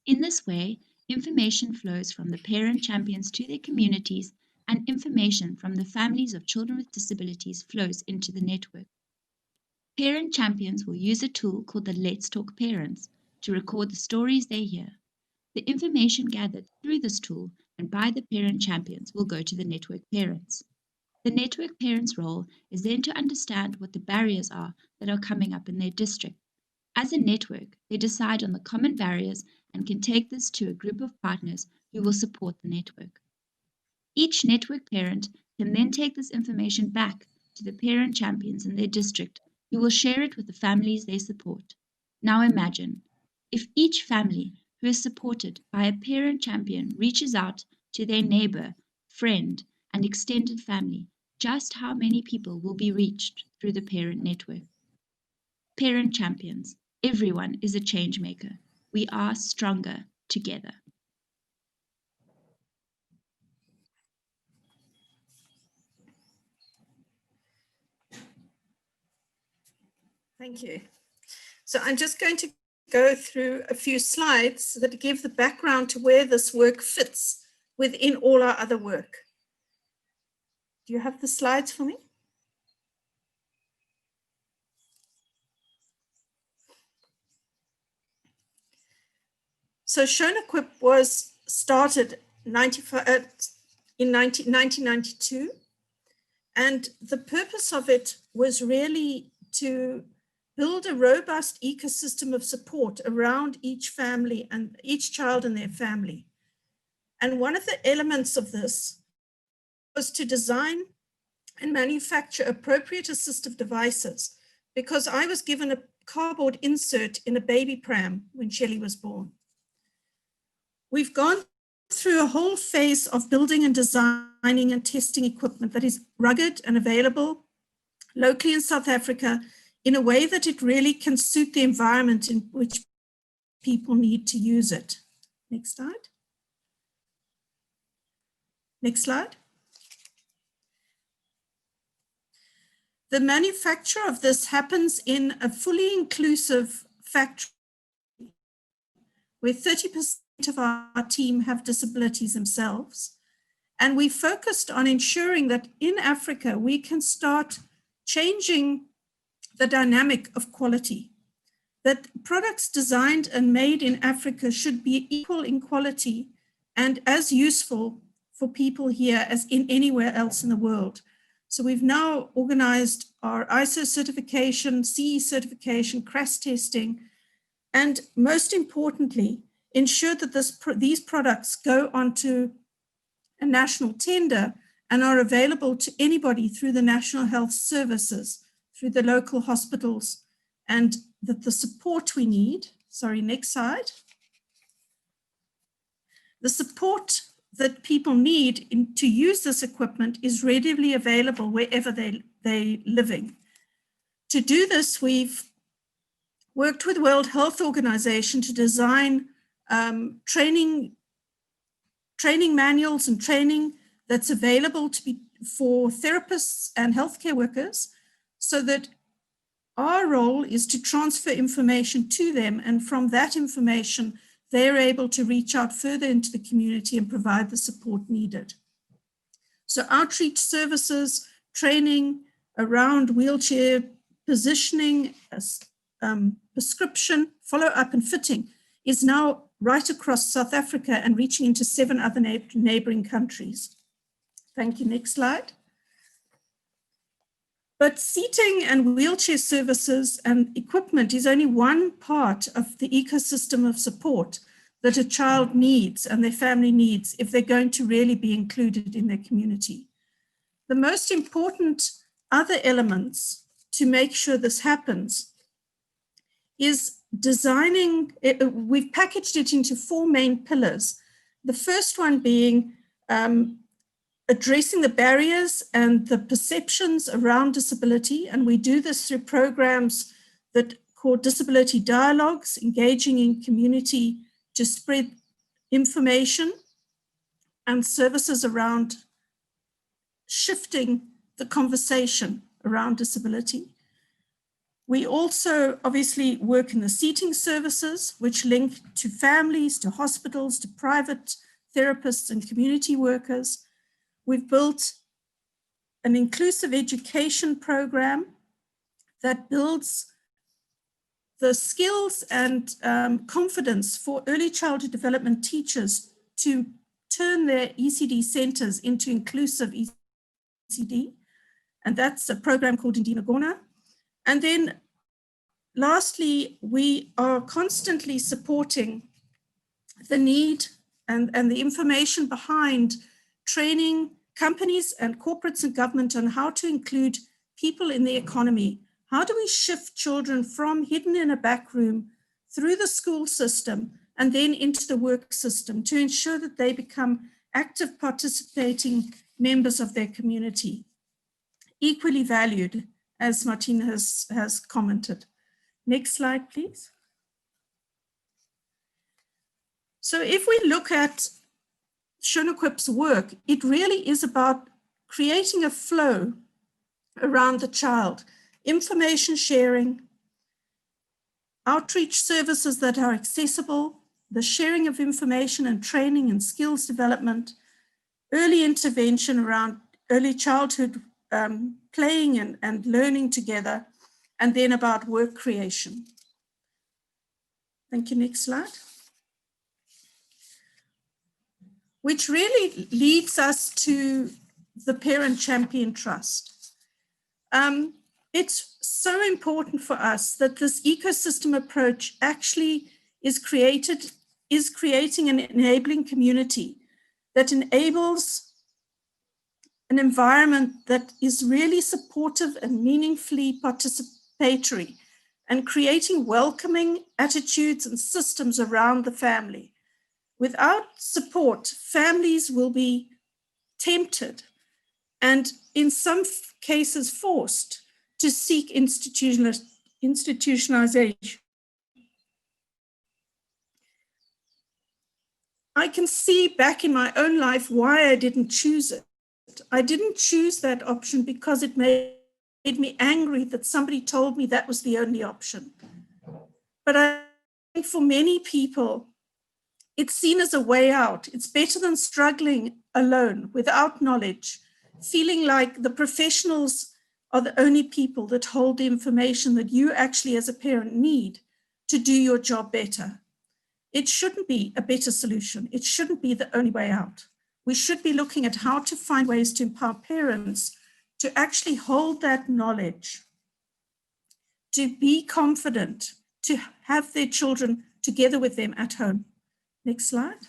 In this way, information flows from the parent champions to their communities, and information from the families of children with disabilities flows into the network. Parent champions will use a tool called the Let's Talk Parents to record the stories they hear. The information gathered through this tool and by the parent champions will go to the network parents. The network parents' role is then to understand what the barriers are that are coming up in their district. As a network, they decide on the common barriers and can take this to a group of partners who will support the network. Each network parent can then take this information back to the parent champions in their district, who will share it with the families they support. Now imagine, if each family who is supported by a parent champion reaches out to their neighbor, friend, and extended family, just how many people will be reached through the parent network? Parent champions, everyone is a change maker. We are stronger together.
Thank you. So I'm just going to go through a few slides that give the background to where this work fits within all our other work. Do you have the slides for me? So Shona Quip was started in 1992, and the purpose of it was really to build a robust ecosystem of support around each family and each child and their family. And one of the elements of this was to design and manufacture appropriate assistive devices, because I was given a cardboard insert in a baby pram when Shelley was born. We've gone through a whole phase of building and designing and testing equipment that is rugged and available locally in South Africa in a way that it really can suit the environment in which people need to use it. Next slide. Next slide. The manufacture of this happens in a fully inclusive factory where 30% of our team have disabilities themselves. And we focused on ensuring that in Africa, we can start changing the dynamic of quality, that products designed and made in Africa should be equal in quality and as useful for people here as in anywhere else in the world. So we've now organized our ISO certification, CE certification, crash testing, and most importantly, ensure that these products go onto a national tender and are available to anybody through the National Health Services through the local hospitals, and that the support we need, sorry, next slide, the support that people need to use this equipment is readily available wherever they're living. To do this, we've worked with World Health Organization to design training manuals and training that's available for therapists and healthcare workers, so that our role is to transfer information to them, and from that information, they're able to reach out further into the community and provide the support needed. So outreach services, training around wheelchair positioning, prescription, follow-up and fitting is now right across South Africa and reaching into 7 other neighboring countries. Thank you. Next slide. But seating and wheelchair services and equipment is only one part of the ecosystem of support that a child needs and their family needs if they're going to really be included in their community. The most important other elements to make sure this happens is designing, we've packaged it into 4 main pillars. The first one being addressing the barriers and the perceptions around disability. And we do this through programs that call disability dialogues, engaging in community to spread information and services around shifting the conversation around disability. We also obviously work in the seating services, which link to families, to hospitals, to private therapists and community workers. We've built an inclusive education program that builds the skills and confidence for early childhood development teachers to turn their ECD centers into inclusive ECD. And that's a program called Indina Gona. And then lastly, we are constantly supporting the need and the information behind training companies and corporates and government on how to include people in the economy. How do we shift children from hidden in a back room through the school system and then into the work system to ensure that they become active participating members of their community, equally valued, as Martina has commented. Next slide, please. So if we look at ShonaQuip's work, it really is about creating a flow around the child, information sharing, outreach services that are accessible, the sharing of information and training and skills development, early intervention around early childhood playing and learning together, and then about work creation. Thank you. Next slide. Which really leads us to the Parent Champion Trust. It's so important for us that this ecosystem approach actually is creating an enabling community that enables an environment that is really supportive and meaningfully participatory, and creating welcoming attitudes and systems around the family. Without support, families will be tempted and in some cases forced to seek institutionalization. I can see back in my own life why I didn't choose it. I didn't choose that option because it made me angry that somebody told me that was the only option. But I think for many people, it's seen as a way out. It's better than struggling alone without knowledge, feeling like the professionals are the only people that hold the information that you actually as a parent need to do your job better. It shouldn't be a better solution. It shouldn't be the only way out. We should be looking at how to find ways to empower parents to actually hold that knowledge, to be confident, to have their children together with them at home. Next slide.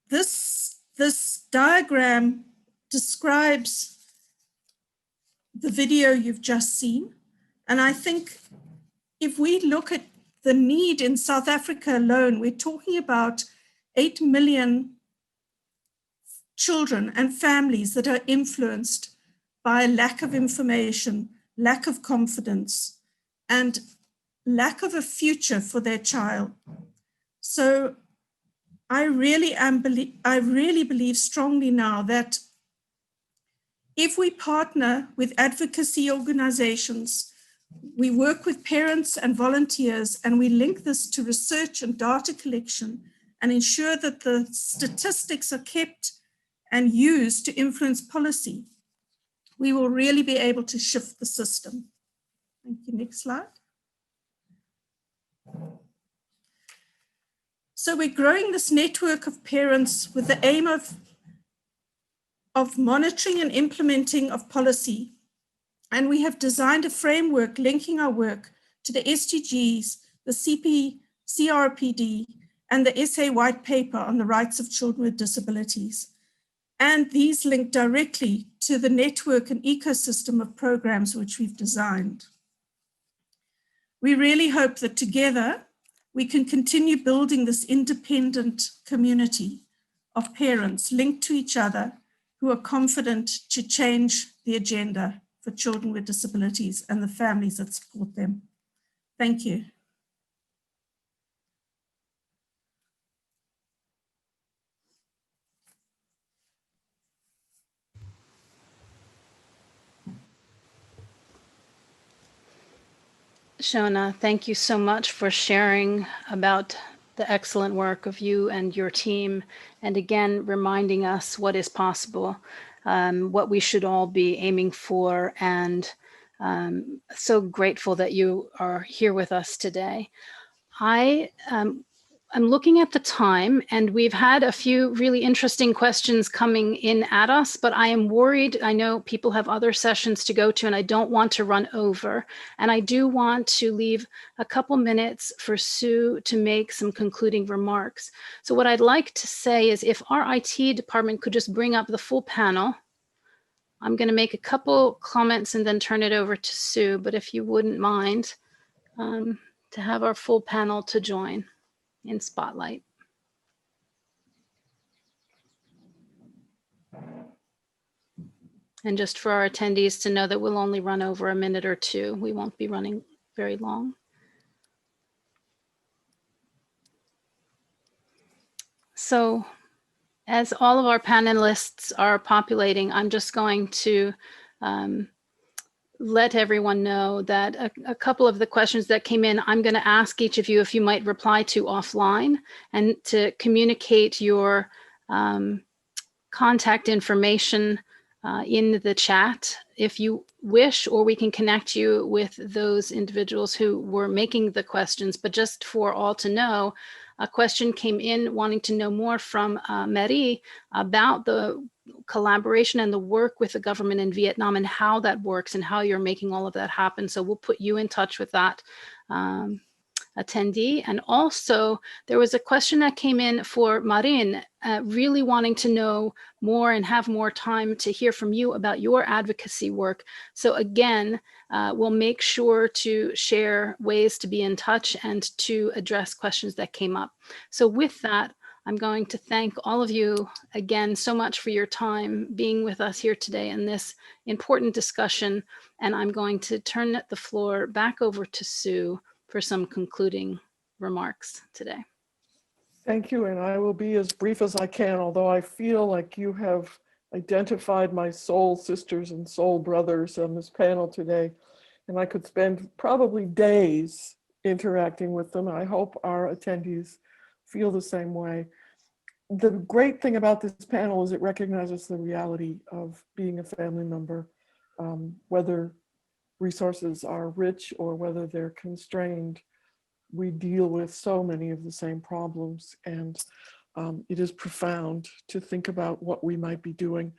This this diagram describes the video you've just seen. And I think if we look at the need in South Africa alone, we're talking about 8 million children and families that are influenced by lack of information, lack of confidence, and lack of a future for their child. So I really believe strongly now that if we partner with advocacy organizations, we work with parents and volunteers, and we link this to research and data collection and ensure that the statistics are kept and used to influence policy, we will really be able to shift the system. Thank you. Next slide. So we're growing this network of parents with the aim of monitoring and implementing of policy. And we have designed a framework linking our work to the SDGs, the CRPD, and the SA White Paper on the Rights of Children with Disabilities. And these link directly to the network and ecosystem of programs which we've designed. We really hope that together we can continue building this independent community of parents linked to each other who are confident to change the agenda for children with disabilities and the families that support them. Thank you.
Shona, thank you so much for sharing about the excellent work of you and your team, and again, reminding us what is possible, what we should all be aiming for, and so grateful that you are here with us today. I'm looking at the time, and we've had a few really interesting questions coming in at us, but I am worried. I know people have other sessions to go to, and I don't want to run over. And I do want to leave a couple minutes for Sue to make some concluding remarks. So what I'd like to say is if our IT department could just bring up the full panel. I'm going to make a couple comments and then turn it over to Sue, but if you wouldn't mind to have our full panel to join in Spotlight. And just for our attendees to know that we'll only run over a minute or two. We won't be running very long. So as all of our panelists are populating, I'm just going to let everyone know that a couple of the questions that came in, I'm going to ask each of you if you might reply to offline and to communicate your contact information in the chat if you wish, or we can connect you with those individuals who were making the questions. But just for all to know, a question came in wanting to know more from Marie about the collaboration and the work with the government in Vietnam and how that works and how you're making all of that happen. So we'll put you in touch with that attendee. And also there was a question that came in for Marin, really wanting to know more and have more time to hear from you about your advocacy work. So again, we'll make sure to share ways to be in touch and to address questions that came up. So with that, I'm going to thank all of you again so much for your time being with us here today in this important discussion. And I'm going to turn the floor back over to Sue for some concluding remarks today.
Thank you, and I will be as brief as I can, although I feel like you have identified my soul sisters and soul brothers on this panel today, and I could spend probably days interacting with them. I hope our attendees feel the same way. The great thing about this panel is it recognizes the reality of being a family member, whether resources are rich or whether they're constrained. We deal with so many of the same problems, and it is profound to think about what we might be doing.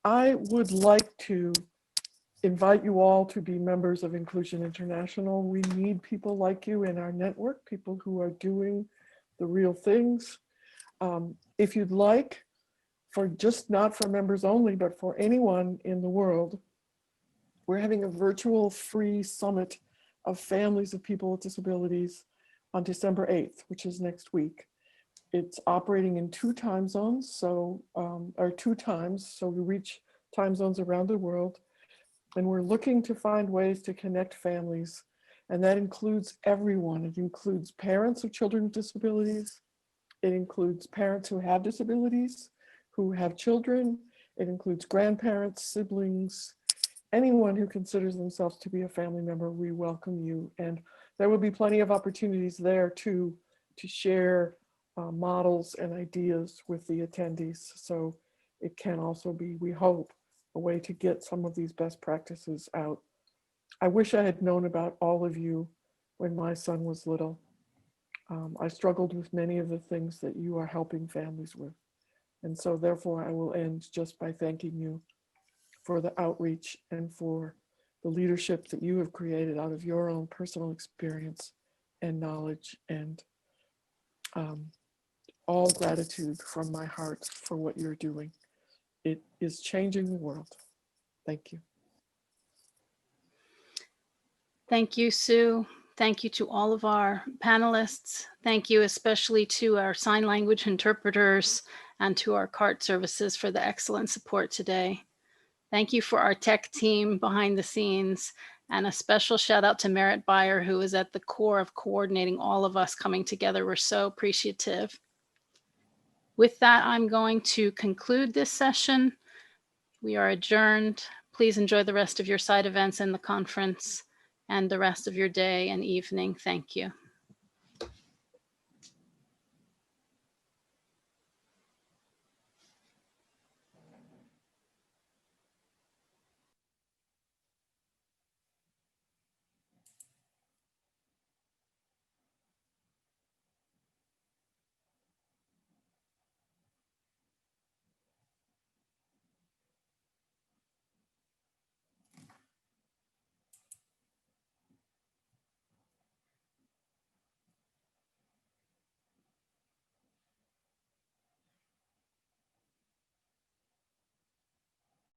I would like to invite you all to be members of Inclusion International. We need people like you in our network, people who are doing the real things. If you'd like, for just not for members only, but for anyone in the world. We're having a virtual free summit of families of people with disabilities on December 8th, which is next week. It's operating in 2 time zones, so or 2 times, so we reach time zones around the world. And we're looking to find ways to connect families. And that includes everyone. It includes parents of children with disabilities. It includes parents who have disabilities, who have children. It includes grandparents, siblings, anyone who considers themselves to be a family member. We welcome you. And there will be plenty of opportunities there to share models and ideas with the attendees. So it can also be, we hope, a way to get some of these best practices out. I wish I had known about all of you when my son was little. I struggled with many of the things that you are helping families with. And so therefore I will end just by thanking you for the outreach and for the leadership that you have created out of your own personal experience and knowledge, and all gratitude from my heart for what you're doing. It is changing the world. Thank you.
Thank you, Sue. Thank you to all of our panelists. Thank you especially to our sign language interpreters and to our CART services for the excellent support today. Thank you for our tech team behind the scenes, and a special shout out to Merritt Beyer, who is at the core of coordinating all of us coming together. We're so appreciative. With that, I'm going to conclude this session. We are adjourned. Please enjoy the rest of your side events and the conference and the rest of your day and evening. Thank you.